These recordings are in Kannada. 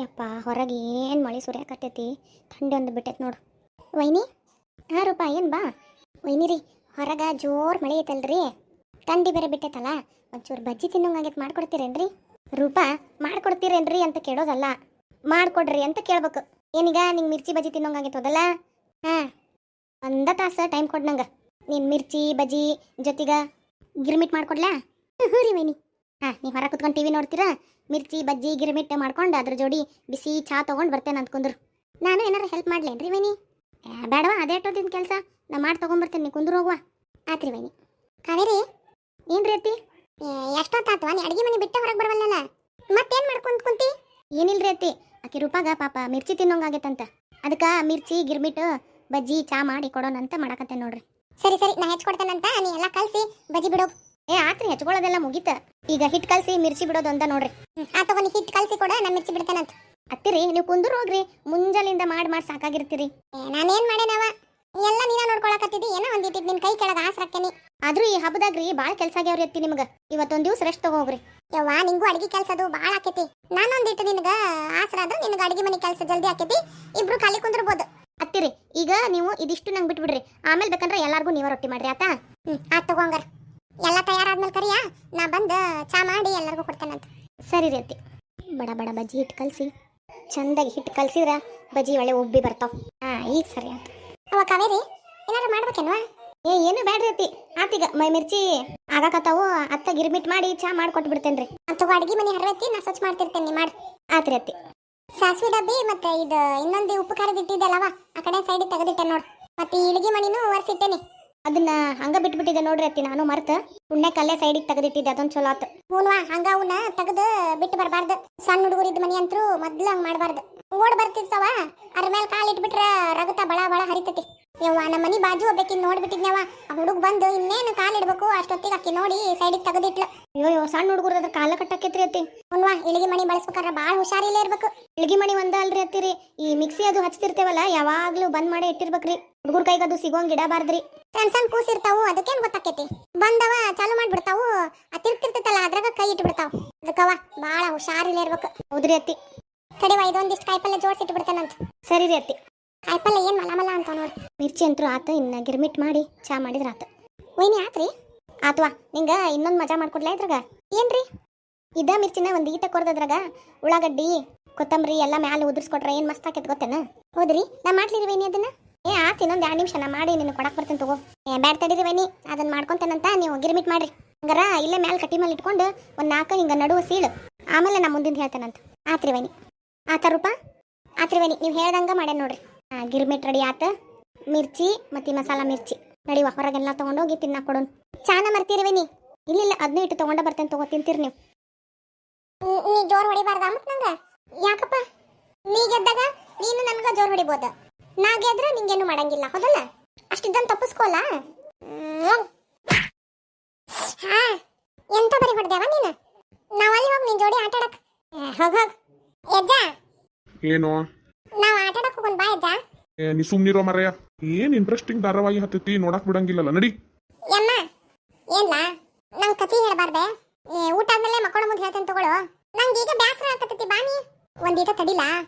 ಯಪ್ಪ ಹೊರಗೆ ಏನು ಮಳೆ ಸುರಿಯಾಕತ್ತೈತಿ. ಥಂಡಿ ಒಂದು ಬಿಟ್ಟೈತಿ ನೋಡು. ವೈನಿ, ಹಾಂ ರೂಪಾ, ಏನು ಬಾ. ವೈನಿ ರೀ, ಹೊರಗೆ ಜೋರು ಮಳೆ ಐತಲ್ರಿ, ಥಂಡಿ ಬೇರೆ ಬಿಟ್ಟೈತಲ್ಲ, ಒಂಚೂರು ಬಜ್ಜಿ ತಿನ್ನೋಂಗಾಗೈತೆ, ಮಾಡ್ಕೊಡ್ತೀರೇನ್ರಿ? ರೂಪಾ, ಮಾಡ್ಕೊಡ್ತೀರೇನ್ರಿ ಅಂತ ಕೇಳೋದಲ್ಲ, ಮಾಡ್ಕೊಡ್ರಿ ಅಂತ ಕೇಳ್ಬೇಕು. ಏನೀಗ ನಿಂಗೆ ಮಿರ್ಚಿ ಬಜ್ಜಿ ತಿನ್ನೋಂಗಾಗೈತದಲ್ಲ? ಹಾಂ, ಒಂದ ತಾಸು ಟೈಮ್ ಕೊಡ್ ನಂಗೆ. ನೀನು ಮಿರ್ಚಿ ಬಜ್ಜಿ ಜೊತೆಗೆ ಗಿರ್ಮಿಟ್ ಮಾಡ್ಕೊಡ್ಲಾ? ಹ್ಞೂ ರೀ ವೈನಿ. ಹಾಂ, ನೀವು ಹೊರಗೆ ಕುತ್ಕೊಂಡು ಟಿ ವಿ ನೋಡ್ತೀರಾ, ಮಿರ್ಚಿ ಬಜ್ಜಿ ಗಿರ್ಮಿಟ್ ಮಾಡ್ಕೊಂಡು ಅದ್ರ ಜೋಡಿ ಬಿಸಿ ಚಹಾ ತೊಗೊಂಡು ಬರ್ತೇನೆ ಅಂದ್ಕೊಂಡ್ರು. ನಾನು ಏನಾರು ಹೆಲ್ಪ್ ಮಾಡ್ಲೇನ್ರಿ ವೈನಿ? ಬೇಡವಾ, ಅದೇ ಟೋದಿನ ಕೆಲಸ ನಾ ಮಾಡಿ ತೊಗೊಂಬರ್ತೇನೆ, ನೀವು ಕುಂದ್ರು ಹೋಗುವ. ಆತ್ರಿ ವೈನಿ. ಕಾವೇರಿ, ಏನು ರೀ ಅತ್ತಿ? ಎಷ್ಟೊತ್ತಾತವ ನೀ ಅಡುಗೆ ಮನೆ ಬಿಟ್ಟು ಹೊರಗೆ ಬರವಲ್ಲ, ಮತ್ತೇನು ಮಾಡ್ಕೊಂಡು ಕುಂತಿ? ಏನಿಲ್ರಿ ಅತ್ತಿ, ಆಕೆ ರೂಪಾಗ ಪಾಪ ಮಿರ್ಚಿ ತಿನ್ನೋಂಗಾಗೈತಂತ, ಅದಕ್ಕೆ ಮಿರ್ಚಿ ಗಿರ್ಮಿಟ್ ಬಜ್ಜಿ ಚಹಾ ಮಾಡಿ ಕೊಡೋಣ ಅಂತ ಮಾಡಕತ್ತೆ ನೋಡ್ರಿ. ಸರಿ ಸರಿ, ನಾ ಹೆಚ್ಕೊಡ್ತೇನಂತ, ನೀ ಎಲ್ಲ ಕಲಸಿ ಬಜ್ಜಿ ಬಿಡೋ. ಆತ್ರಿ, ಹೆಚ್ಕೊಳ್ಳೋದೆಲ್ಲ ಮುಗೀತ, ಈಗ ಹಿಟ್ಟು ಕಲಸಿ ಮಿರ್ಚಿ ಬಿಡೋದು ಅಂತ ನೋಡ್ರಿ. ತಗೊಂಡು ಹಿಟ್ಟು ಕಲಸಿ ಕೊಡ, ನಾ ಮಿರ್ಚಿ ಬಿಡ್ತೇನಂತ. ಅತ್ತಿರಿ, ನೀವು ಕುಂದ್ರು ಹೋಗ್ರಿ, ಮುಂಜಾಲಿಂದ ಮಾಡಿ ಸಾಕಾಗಿರ್ತೀರಿ. ನಾನೇನ್ ಮಾಡೇನವ, ಎಲ್ಲ ನೀನ ನೋಡ್ಕೊಳಕತ್ತಿದ್ದಿ, ಏನೋ ಒಂದಿಟ್ಟಿದ್ ನಿನ್ ಕೈ ಕೆಳಗ ಆಸರಾಕ್ಕೇನಿ. ಆದ್ರೂ ಈ ಹಬ್ಬದಾಗ್ರಿ ಭಾಳ ಕೆಲಸ ಆಗ್ಯಾವ್ರಿ ಅತ್ತಿ, ನಿಮ್ಗೆ ಇವತ್ತೊಂದು ದಿವ್ಸ ರೆಸ್ಟ್ ತಗೋಗ್ರಿ. ಯವ್ವ, ನಿಂಗೂ ಅಡಿಗೆ ಕೆಲಸದು ಭಾಳ ಆಕೈತಿ, ನಾನೊಂದಿಟ್ಟು ನಿನಗ ಆಸರಾದ್ರೆ ನಿನಗೆ ಅಡಿಗೆ ಮನೆ ಕೆಲಸ ಜಲ್ದಿ ಆಕೈತಿ, ಇಬ್ರು ಖಾಲಿ ಕುಂದ್ರಬಹುದು. ಅತ್ತಿರಿ, ಈಗ ನೀವು ಇದಿಷ್ಟು ನಂಗೆ ಬಿಟ್ಬಿಡ್ರಿ, ಆಮೇಲೆ ಬೇಕಂದ್ರೆ ಎಲ್ಲಾರ್ಗೂ ನೀವ ರೊಟ್ಟಿ ಮಾಡ್ರಿ, ಆತಾ? ಆತ್ ತಗೋಂಗಾರ. ಎಲ್ಲ ತಯಾರಾದ್ಮೇಲೆ ಕರಿಯಾ, ನಾ ಬಂದು ಚಾ ಮಾಡಿ ಎಲ್ಲರಿಗೂ ಕೊಡ್ತೇನಂತ. ಸರಿ ರೀ ಅತ್ತಿ. ಬಡ ಬಡ ಬಜ್ಜಿ ಹಿಟ್ಟು ಕಲಸಿ, ಚಂದಾಗಿ ಹಿಟ್ಟು ಕಲಸಿದ್ರ ಬಜ್ಜಿ ಒಳ್ಳೆ ಉಬ್ಬಿ ಬರ್ತಾವ. ಈಗ ಸರಿ ಆಯ್ತು. ಅವ ಕಾವೇರಿ, ಏನಾರು ಮಾಡ್ಬೇಕೇನ್ವಾ? ಏನು ಬೇಡ್ರಿ ಅತ್ತಿ, ಆತೀಗ ಮಿರ್ಚಿ ಆಗಾಕತ್ತಾವು, ಅತ್ತ ಗಿರ್ಮಿಟ್ ಮಾಡಿ ಚಾ ಮಾಡಿ ಕೊಟ್ಬಿಡ್ತೇನ್ರಿ. ಅಂತವ ಅಡಿಗೆ ಮನೆ ಹರವತ್ತಿ, ನಾ ಸ್ವಚ್ಛ ಮಾಡ್ತಿರ್ತೇನೆ, ಮಾಡಿ. ಆತ್ರಿ ಅತ್ತಿ. ಸಾಸಿವೆ ಡಬ್ಬಿ ಮತ್ತೆ ಇದು ಇನ್ನೊಂದು ಉಪ್ಪು ಖಾರದ ಇಟ್ಟಿದ್ದಲ್ಲವ, ಆ ಕಡೆ ಸೈಡಿಗೆ ತೆಗೆದಿಟ್ಟೆ ನೋಡು. ಮತ್ತೆ ಈ ಇಳಿಗೆ ಮಣಿನೂ ಒರೆಸಿಟ್ಟೇನಿ, ಅದನ್ನ ಹಂಗ ಬಿಟ್ಬಿಟ್ಟಿದ್ದೆ ನೋಡ್ರಿ ಅತ್ತಿ, ನಾನು ಮರ್ತ ಉಣ್ಣೆ ಕಲ್ಲೇ ಸೈಡಿಗೆ ತೆಗೆದಿಟ್ಟಿದ್ದೆ, ಅದೊಂದು ಚಲೋ ಆತು. ಹೂನ್ವಾ, ಹಂಗ ಅವನ್ನ ತೆಗೆದು ಬಿಟ್ಟು ಬರಬಾರ್ದು, ಸಣ್ಣ ಹುಡುಗರಿದ್ದ ಮನಿ ಅಂತೂ ಮೊದ್ಲು ಹಂಗ ಮಾಡಬಾರ್ದು. ಓಡ್ ಬರ್ತಿರ್ತಾವ, ಅದ್ರ ಮೇಲೆ ಕಾಲು ಇಟ್ಬಿಟ್ರೆ ರಗತ ಬಳ ಬಳ ಹರಿತತಿ. ಯವ್ವ, ನಮ್ಮ ಮನಿ ಬಾಜು ಒಬ್ಬಾಕಿನ್ ನೋಡ್ಬಿಟ್ಟಿದ್ನವ, ಆ ಹುಡುಗ ಬಂದು ಇನ್ನೇನು ಕಾಲು ಇಡ್ಬೇಕು ಅಷ್ಟೊತ್ತಿಗೆ ಅಕ್ಕಿ ನೋಡಿ ಸೈಡಿಗೆ ತೆಗೆದಿಟ್ಲು. ಅಯ್ಯೋ, ಸಣ್ಣ ಹುಡುಗರು ಅದ್ರ ಕಾಲ ಕಟ್ಟಕೈತ್ರಿ ಅತ್ತಿ. ಹುನ್ವಾ, ಇಳಿಗೆ ಮಣಿ ಬಳಸ್ಬೇಕಾದ್ರೆ ಭಾಳ ಹುಷಾರಿಲ್ಲೇ ಇರ್ಬೇಕು. ಇಳಿಗೆ ಮಣಿ ಒಂದ ಅಲ್ರಿ ಅತ್ತಿರಿ, ಈ ಮಿಕ್ಸಿ ಅದು ಹಚ್ತಿರ್ತೇವಲ್ಲ, ಯಾವಾಗ್ಲೂ ಬಂದ್ ಮಾಡಿ ಇಟ್ಟಿರ್ಬೇಕ್ರಿ, ಹುಡುಗರ ಕೈಗೆ ಅದು ಸಿಗೋಂಗ್ ಇಡಬಾರ್ದ್ರಿ. ಸಣ್ಣ ಸಣ್ಣ ಕೂಸಿರ್ತಾವು, ಅದಕ್ಕೇನ್ ಗೊತ್ತಾಕೈತಿ, ಬಂದವ ಚಾಲು ಮಾಡ್ಬಿಡ್ತಾವು, ತಿರ್ತಿರ್ತೈತಲ್ಲ ಅದ್ರಾಗ ಕೈ ಇಟ್ಬಿಡ್ತಾವ, ಅದಕ್ಕವ ಭಾಳ ಹುಷಾರಿಲ್ಲೇ ಇರ್ಬೇಕು. ಹೌದ್ರಿ ಅತ್ತಿ. ಕಡಿವಾ, ಇದೊಂದಿಷ್ಟು ಕಾಯಿಪಲ್ಲೆ ಜೋಡಿಸಿಟ್ಟು ಬಿಡ್ತೇನಂತ. ಸರಿ ರೀ ಅತ್ತಿ. ಕಾಯಿಪಲ್ಲೆ ಏನು ಮಲ ಮಲ ಅಂತ ನೋಡಿ. ಮಿರ್ಚಿ ಅಂತೂ ಆತ, ಇನ್ನು ಗಿರ್ಮಿಟ್ ಮಾಡಿ ಚಾ ಮಾಡಿದ್ರ ಆತ. ವೈನಿ, ಆತ್ರಿ? ಆತ್ವಾ, ನಿಂಗೆ ಇನ್ನೊಂದು ಮಜಾ ಮಾಡ್ಕೊಡ್ಲಾ ಇದ್ರಾಗ? ಏನ್ರಿ? ಇದ ಮಿರ್ಚಿನ ಒಂದು ಈಟ ಕೊರ್ದದ್ರಾಗ ಉಳ್ಳಾಗಡ್ಡಿ ಕೊತ್ತಂಬರಿ ಎಲ್ಲ ಮ್ಯಾಲೆ ಉದುರ್ಸ್ಕೊಟ್ರೆ ಏನು ಮಸ್ತ್ ಆಕೈತೆ ಗೊತ್ತೇನ? ಹೌದ್ರಿ, ನಾ ಮಾಡ್ಲಿರಿ ವೈನಿ ಅದನ್ನ? ಆತ್, ಇನ್ನೊಂದು 2 ನಿಮಿಷ ನಾ ಮಾಡಿ ನಿನ್ನ ಕೊಡಕ್ಕೆ ಬರ್ತೇನೆ ತಗೋ. ಬ್ಯಾಡ್ ತಡೀರಿ ವೈನಿ, ಅದನ್ನ ಮಾಡ್ಕೊಂತೇನಂತ ನೀವು ಗಿರ್ಮಿಟ್ ಮಾಡ್ರಿ. ಹಂಗಾರ ಇಲ್ಲೇ ಮ್ಯಾಲೆ ಕಟ್ಟಿ ಮೇಲೆ ಇಟ್ಕೊಂಡು ಒಂದು 4 ಹಿಂಗೆ ನಡುವ ಸೀಳು, ಆಮೇಲೆ ನಾ ಮುಂದಿನ ಹೇಳ್ತೇನಂತ. ಆತ್ರಿ ವೈನಿ. ಆತ ರೂಪ? ಆತ್ರಿ ವೈನಿ, ನೀವು ಹೇಳ್ದಂಗೆ ಮಾಡ್ಯಾನ ನೋಡ್ರಿ. ಗಿರ್ಮಿಟ್ ರೆಡಿ ಆತ, ಮಿರ್ಚಿ ಮತ್ತು ಮಸಾಲ ಮಿರ್ಚಿ ನಡಿವ, ಹೊರಗೆಲ್ಲ ತೊಗೊಂಡೋಗಿ ತಿನ್ನಾಕ ಕೊಡೋಣ. ಚಾನ ಮರ್ತೀರಿ ವೈನಿ? ಇಲ್ಲ, ಅದನ್ನೂ ಇಟ್ಟು ತೊಗೊಂಡ ಬರ್ತೇನೆ, ತಗೋ, ತಿಂತೀರಿ ನೀವು. ನೀ ಜೋರು ಹೊಡಿಬಾರ್ದ ಮತ್ ನಂಗೆ? ಯಾಕಪ್ಪ? ನೀ ಗೆದ್ದಾಗ ನೀನು ನನ್ಗೆ ಜೋರು ಹೊಡಿಬೋದು, ನಾ ಗೆದ್ರೆ ನಿಂಗೇನು ಮಾಡಂಗಿಲ್ಲ, ಹೌದಲ್ಲ? ಅಷ್ಟಿದ್ದನ್ನು ತಪ್ಪಿಸ್ಕೋಲ್ಲ. ಹಾ, ಎಂತ ಬರಿ ಹೊಡೆದೇವ ನೀನು? ನಾವಲ್ಲಿ ಹೋಗಿ ನಿನ್ ಜೋಡಿ ಆಟ ಆಡಕ್. ಹೋಗ್ ಹೋಗ್. ಯಜ್ಜ, ಏನು? ನಾವು ಆಟ ಆಡಕ್ ಹೋಗೋಣ ಬಾ ಯಜ್ಜ. ನೀ ಸುಮ್ನಿರೋ ಮರ್ಯ, ಏನ್ ಇಂಟ್ರೆಸ್ಟಿಂಗ್ ಧಾರಾವಾಹಿ ಹತ್ತೈತಿ, ನೋಡಕ್ ಬಿಡಂಗಿಲ್ಲಲ್ಲ, ನಡಿ. ಯಮ್ಮ, ಏನ್ಲ ನಂಗೆ ಕತಿ ಹೇಳ್ಬಾರ್ದೆ? ಊಟ ಆದ್ಮೇಲೆ ಮಕ್ಕಳ ಮುಂದೆ ಹೇಳ್ತೇನೆ ತಗೊಳ್ಳೋ. ನಂಗೆ ಈಗ ಬ್ಯಾಸರ ಆಗತೈತಿ, ಬಾನಿ ಒಂದೀಟ ತಡಿಲ.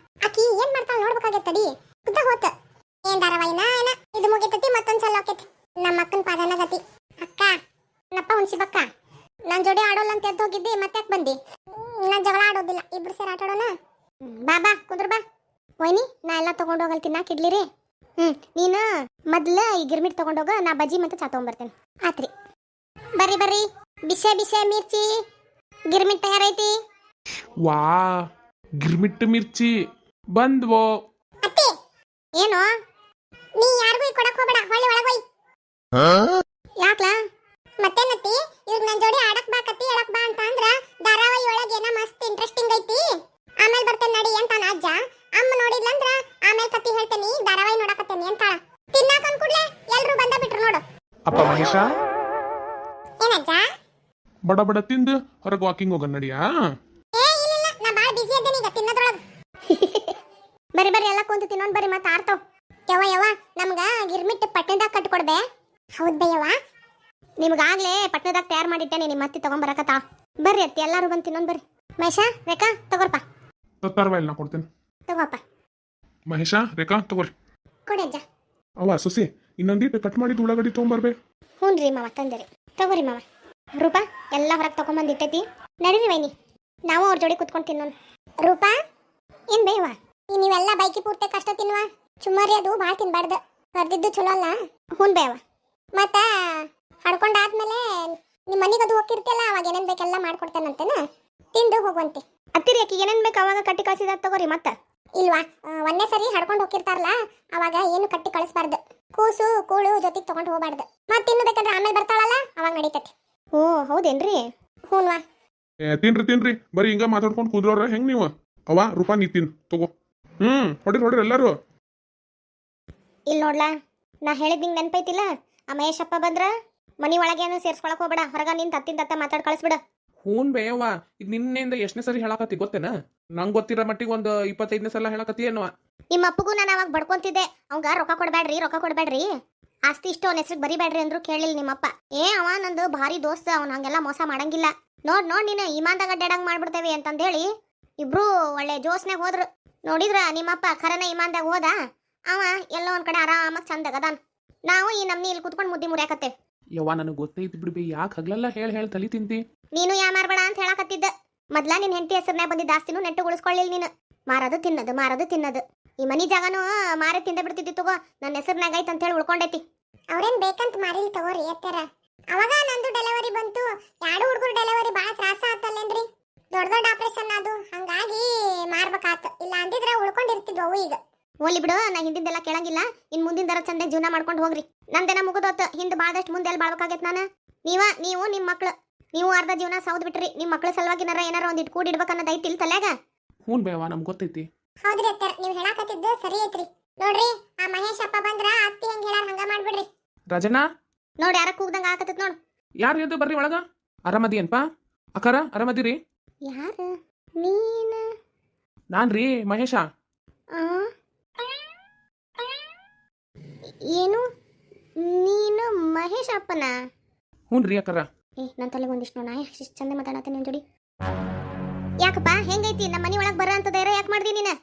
ಆಕಿ ಏನ್ ಮಾಡ್ತಾಳ ನೋಡ್ಬೇಕಾಗೈತೆ, ತಡಿ. ಕುತ್ತ ಹೋತ ಏನ್ ಧಾರಾವಾಹಿನ ಏನ, ಇದು ಮುಗಿತೈತಿ, ಮತ್ತೊಂದ್ಸಲ ಹೋಕೈತಿ ನಮ್ಮ ಅಕ್ಕನ ಪಾದನ ಗತಿ. ಅಕ್ಕ, ನಪ್ಪ ಹುಣ್ಸಿಬಕ್ಕ, ನನ್ ಜೋಡಿ ಆಡೋಲ್ಲ ಅಂತ ಎದ್ದು ಹೋಗಿದ್ದಿ, ಮತ್ತೆ ಯಾಕೆ ಬಂದಿ? ನಾನ್ ಜಗಳ ಆಡೋದಿಲ್ಲ, ಇಬ್ರು ಸೇರಿ ಆಟ ಆಡೋಣ. ಬಾ ಬಾ, ಕುಂದ್ರ ಬಾ. ವೈನಿ, ನಾ ಎಲ್ಲ ತಗೊಂಡೋಗಲ್ ತಿನ್ನಾಕ ಇಡ್ಲಿರಿ. ನೀನು ಮೊದ್ಲು ಈ ಗಿರ್ಮಿಟ್ ತಗೊಂಡೋಗ, ನಾ ಬಜ್ಜಿ ಮತ್ತೆ ಚಾ ತಗೊಂಡ್ಬರ್ತೇನೆ. ಆತ್ರಿ, ಬರ್ರಿ ಬರ್ರಿ, ಬಿಸೆ ಬಿಸೆ ಮಿರ್ಚಿ ಗಿರ್ಮಿಟ್ ತಯಾರೈತಿ. ವಾ, ಗಿರ್ಮಿಟ್ ಮಿರ್ಚಿ ಬಂದ್ವೋ. ಅತ್ತಿ, ಏನು? ನೀ ಯಾರಿಗೂ ಕೊಡಕ್ ಹೋಗ್ಬೇಡ, ಹೊಳ್ಳಿ ಒಳಗೋಯ್. ಯಾಕ್ಲ? ಮತ್ತೇನತ್ತಿ, ಇವ್ರು ನನ್ನ ಜೋಡಿ ಆಡಕ್ ಬಾ, ಕತ್ತಿ ಹೇಳಕ್ ಬಾ ಅಂತ ಅಂದ್ರ ಧಾರಾವಾಹಿ ಒಳಗೆ ಏನೋ ಮಸ್ತ್ ಇಂಟ್ರೆಸ್ಟಿಂಗ್ ಐತಿ, ಆಮೇಲೆ ಬರ್ತೇನೆ ನಡಿ ಅಂತಾನ ಅಜ್ಜ. ಅಮ್ಮ ನೋಡಿದ್ಲಂದ್ರ ಆಮೇಲೆ ಕತ್ತಿ ಹೇಳ್ತೇನಿ, ಧಾರಾವಾಹಿ ನೋಡಕತ್ತೇನಿ ಅಂತ. ತಿನ್ನಾಕ ಅಂದ್ಕೂಡ್ಲೆ ಎಲ್ರು ಬಂದ ಬಿಟ್ರು ನೋಡು. ಅಪ್ಪ ಮಹೇಶ, ಏನಜ್ಜ? ಬಡ ಬಡ ತಿಂದು ಹೊರಗೆ ವಾಕಿಂಗ್ ಹೋಗೋಣ ನಡಿಯಾ? ಇಲ್ಲ, ನಾ ಬಾಳ ಬಿಸಿ ಇದ್ದೇನೆ ಈಗ ತಿನ್ನೋದ್ರೊಳಗ. ಬರಿ ಬರಿ ಎಲ್ಲ ಕುಂತು ತಿನ್ನೋನ್ ಬರಿ, ಮತ್ತೆ ಆರ್ತಾವ್. ಯವ್ವ, ನಮ್ಗ ಗಿರ್ಮಿಟ್ ಪಟ್ಟಣದಾಗ ಕಟ್ಕೊಡ್ಬೇ? ಹೌದ್ ಬೇ ಯವ್ವ, ನಿಮ್ಗಾಗ್ಲೇ ಪಟ್ಟಣದಾಗ ತಯಾರು ಮಾಡಿಟ್ಟೇನೆ, ನಿಮ್ಮ ಅತ್ತಿ ತಗೊಂಬರಕತ್ತ. ಬರ್ರಿ ಅತ್ತಿ, ಎಲ್ಲಾರು ಬಂದು ತಿನ್ನೋನ್ ಬರ್ರಿ. ಮಹೇಶ, ರೇಖಾ, ತಗೋರ್ಪ. ತತ್ತಾರವ ಇಲ್ಲಿ ನಾ ಕೊಡ್ತೇನೆ. ತಗೋಪ್ಪ. ಮಹೇಶ ರೇಖಾ ತಗೋರಿ. ಕೊಡಜ್ಜ. ಅವ ಸೊಸಿ ಇನ್ನೊಂದಿಟ್ಟು ಕಟ್ ಮಾಡಿದ್ದು ಉಳ್ಳಾಗಡ್ಡಿ ತೊಗೊಂಬರ್ಬೇ. ಹ್ಞೂ ರೀ ಮಾವ ತಂದಿರಿ. ತಗೋರಿ ಮಾವ. ರೂಪಾ ಎಲ್ಲ ಹೊರಗೆ ತಗೊಂಬಂದು ಇಟ್ಟೈತಿ. ನಡೀರಿ ವೈನಿ, ನಾವು ಅವ್ರ ಜೋಡಿ ಕುತ್ಕೊಂಡು ತಿನ್ನೋಣ. ರೂಪಾ ಏನ್ ಬೇವ ನೀವೆಲ್ಲ ಬೈಕಿ ಪೂರ್ತಿ ಕಷ್ಟ ತಿನ್ನುವ. ಚುಮ್ಮರಿ ಅದು ಭಾಳ ತಿನ್ಬಾರ್ದು, ಕರ್ದಿದ್ದು ಚಲೋ ಅಲ್ಲ. ಹ್ಞೂ ಬೇವ. ಮತ್ತ ಹಡ್ಕೊಂಡಾದ್ಮೇಲೆ ನಿಮ್ಮ ಮನೆಗೆ ಅದು ಹೋಗಿರ್ತಿಯಲ್ಲ, ಅವಾಗ ಏನೇನು ಬೇಕೆಲ್ಲ ಮಾಡ್ಕೊಡ್ತಾನಂತೇನ, ತಿಂದು ಹೋಗುವಂತೆ. ಅತ್ತಿರಿ ಆಕಿ ಏನೇನು ಬೇಕು ಅವಾಗ ಕಟ್ಟಿ ಕಳಿಸಿದ ತಗೋರಿ. ಮತ್ತೆ ಇಲ್ವಾ, ಒಂದೇ ಸರಿ ಹಡ್ಕೊಂಡು ಹೋಗಿರ್ತಾರಲ್ಲ ಅವಾಗ ಏನು ಕಟ್ಟಿ ಕಳಿಸ್ಬಾರ್ದು. ಕೂಸು ಕೂಳು ಜೊತೆಗೆ ತಗೊಂಡು ಹೋಗ್ಬಾರ್ದು. ಮತ್ತೆ ಇನ್ನು ಬೇಕಂದ್ರೆ ಆಮೇಲೆ ಬರ್ತಾಳಲ್ಲ ಅವಾಗ ನಡೀತೈತಿ. ಓ ಹೌದೇನ್ರಿ? ಹ್ಞೂನ್ವಾ. ತಿನ್ರಿ ಬರೀ ಹಿಂಗ ಮಾತಾಡ್ಕೊಂಡು ಕೂದ್ರವ್ರ ಹೆಂಗ್ ನೀವು? ಅವ ರೂಪಾ ನೀ ತಿನ್ ತಗೋ. ಹೊಡಿರಿ ಎಲ್ಲಾರು. ಇಲ್ಲಿ ನೋಡ್ಲಾ, ನಾ ಹೇಳಿದ್ ನಿಂಗೆ ನೆನಪೈತಿಲ್ಲ? ಆ ಮಹೇಶಪ್ಪ ಬಂದ್ರ ಮನಿ ಒಳಗೇನು ಸೇರ್ಸ್ಕೊಳಕ್ ಹೋಗ್ಬೇಡ, ಹೊರಗ ನಿಂತ ಅತ್ತಿಂದ ಮಾತಾಡ್ ಕಳಿಸ್ಬಿಡ. ಹೂನ್ ಬೇಯವ್ವ, ಇದು ನಿನ್ನೆಯಿಂದ ಎಷ್ಟನೇ ಸರಿ ಹೇಳಕತ್ತಿ ಗೊತ್ತೇನ? ನಂಗೆ ಗೊತ್ತಿರೋ ಮಟ್ಟಿಗೆ ಒಂದು 25ನೇ ಸಲ ಹೇಳಕತ್ತಿ ಏನೋ. ನಿಮ್ಮ ಅಪ್ಪಗೂ ನಾನು ಅವಾಗ ಬಡ್ಕೊಂತಿದ್ದೆ, ಅವಂಗ ರೊಕ್ಕ ಕೊಡ್ಬೇಡ್ರಿ, ಆಸ್ತಿ ಇಷ್ಟು ಅವನ ಹೆಸ್ರಿಗೆ ಬರಿಬೇಡ್ರಿ ಅಂದ್ರು ಕೇಳಿಲ್ಲ ನಿಮ್ಮಪ್ಪ. ಅವ ನಂದು ಭಾರಿ ದೋಸ್ತ, ಅವ್ನು ಹಂಗೆಲ್ಲ ಮೋಸ ಮಾಡಂಗಿಲ್ಲ. ನೋಡ್ ನೀನು ಇಮಾನ್ದಾಗ ಅಡ್ಡಾಡಂಗ್ ಮಾಡ್ಬಿಡ್ತೇವೆ ಅಂತಂದೇಳಿ ಇಬ್ರು ಒಳ್ಳೆ ಜೋಸ್ನಾಗ ಹೋದ್ರು. ನೋಡಿದ್ರ ನಿಮ್ಮಪ್ಪ ಖರನ ಇಮಾನ್ದಾಗ ಹೋದ, ಅವ ಎಲ್ಲೋ ಒಂದ್ ಕಡೆ ಆರಾಮಾಗಿ ಚಂದಗದಾನ. ನಾವು ಈ ನಮ್ನಿ ಇಲ್ಲಿ ಕುತ್ಕೊಂಡು ಮುದ್ದಿ ಮುರಿಯಾಕತ್ತೇವೆ. ಯವ್ವ ನನಗೆ ಗೊತ್ತೈತಿ ಬಿಡ್ಬಿ, ಯಾಕೆ ಹಗ್ಲೆಲ್ಲ ಹೇಳಿ ತಲಿ ತಿಂತಿ? ನೀನು ಯಾ ಮಾರ್ಬೇಡ ಅಂತ ಹೇಳಕತ್ತಿದ್ದ. ಮೊದ್ಲ ನಿನ್ ಹೆಂಡತಿ ಹೆಸರನ್ನೇ ಬಂದಿದ್ದ ಆಸ್ತಿನೂ ನೆಟ್ಟು ಉಳಿಸ್ಕೊಳ್ಳಿಲ್ಲ ನೀನು. ಮಾರದು ತಿನ್ನದು ಈ ಮನಿ ಜಾಗನೂ ಮಾರಿ ತಿಂದ ಬಿಡ್ತಿದ್ದಿ. ತಗೋ, ನನ್ನ ಹೆಸರ್ನಾಗ ಐತ್ ಅಂತ ಹೇಳಿ ಉಳ್ಕೊಂಡೈತಿ. ಅವ್ರೇನ್ ಬೇಕಂತ ಮಾರಿಲ್ ತಗೋರಿ ಎತ್ತರ. ಅವಾಗ ನಂದು ಡೆಲಿವರಿ ಬಂತು, 2 ಹುಡುಗರು ಡೆಲಿವರಿ ಭಾಳ ತ್ರಾಸ ಆತಲ್ಲೇನ್ರಿ, ದೊಡ್ಡ ಆಪರೇಷನ್ ಅದು, ಹಂಗಾಗಿ ಮಾರ್ಬೇಕಾತ. ಇಲ್ಲ ಅಂದಿದ್ರೆ ಉಳ್ಕೊಂಡಿರ್ತಿದ್ವು ಈಗ. ಓಲಿ ಬಿಡು, ನಾ ಹಿಂದಿಂದೆಲ್ಲ ಕೇಳಂಗಿಲ್ಲ. ಇನ್ ಮುಂದಿನ ಚಂದ ಜೀವನ ಮಾಡ್ಕೊಂಡು ಹೋಗ್ರಿ. ನಂದೇನ ಮುಗಿದೋತ್, ಹಿಂದ್ ಬಾಳದಷ್ಟು ಮುಂದೆ ಎಲ್ಲಿ ಬಾಳ್ಬೇಕಾಗೈತ್ ನಾನು. ನೀವು ನಿಮ್ಮ ಮಕ್ಳು, ನೀವು ಅರ್ಧ ಜೀವನ ಸೌದ್ ಬಿಟ್ರಿ. ನಿಮ್ಮ ಮಕ್ಳ ಸಲುವಾಗಿ ಏನಾರ ಒಂದಿಟ್ಟು ಕೂಡಿಡ್ಬೇಕನ್ನೋದು ಐತಿ ಇಲ್ಲಿ ತಲ್ಯಾಗ. ಹೂನ್ ಬೇಯವ್ವ, ನಮ್ಗೆ ಗೊತ್ತೈತಿ. ಹೌದ್ರಿ ಅತ್ತಾರ, ನೀವು ಹೇಳಾಕತ್ತಿದ್ದು ಸರಿ ಐತ್ರಿ. ನೋಡ್ರಿ, ಆ ಮಹೇಶ್ ಅಪ್ಪ ಬಂದ್ರ ಅತ್ತಿ ಹೆಂಗ್ ಹೇಳಾರ ಹಂಗ ಮಾಡ್ಬಿಡ್ರಿ. ರಾಜಣ್ಣ ನೋಡಿ, ಯಾರ ಕೂಗ್ದಂಗ ಆಕತ್ತೈತ್ ನೋಡು. ಯಾರು ಎದ್ದು ಬರ್ರಿ ಒಳಗ. ಆರಾಮದಿ ಅನ್ಪಾ? ಅಕ್ಕಾರ ಆರಾಮದಿರಿ? ಯಾರು ನೀನ? ನಾನ್ರಿ ಮಹೇಶ. ಏನು ನೀನು ಮಹೇಶ್ ಅಪ್ಪನ? ಹ್ಞೂ ರೀ ಅಕ್ಕಾರ. ನನ್ನ ತಲೆಗೆ ಒಂದಿಷ್ಟು ನಾ ಎಷ್ಟು ಚಂದ ಮಾತಾಡತ್ತೆ ನಿನ್ ಜೋಡಿ. ಯಾಕಪ್ಪ ಹೆಂಗೈತಿ? ನಮ್ಮ ಮನಿ ಒಳಗೆ ಬರ ಅಂತ ಧೈರ್ಯ ಯಾಕೆ ಮಾಡ್ದಿ ನೀನು?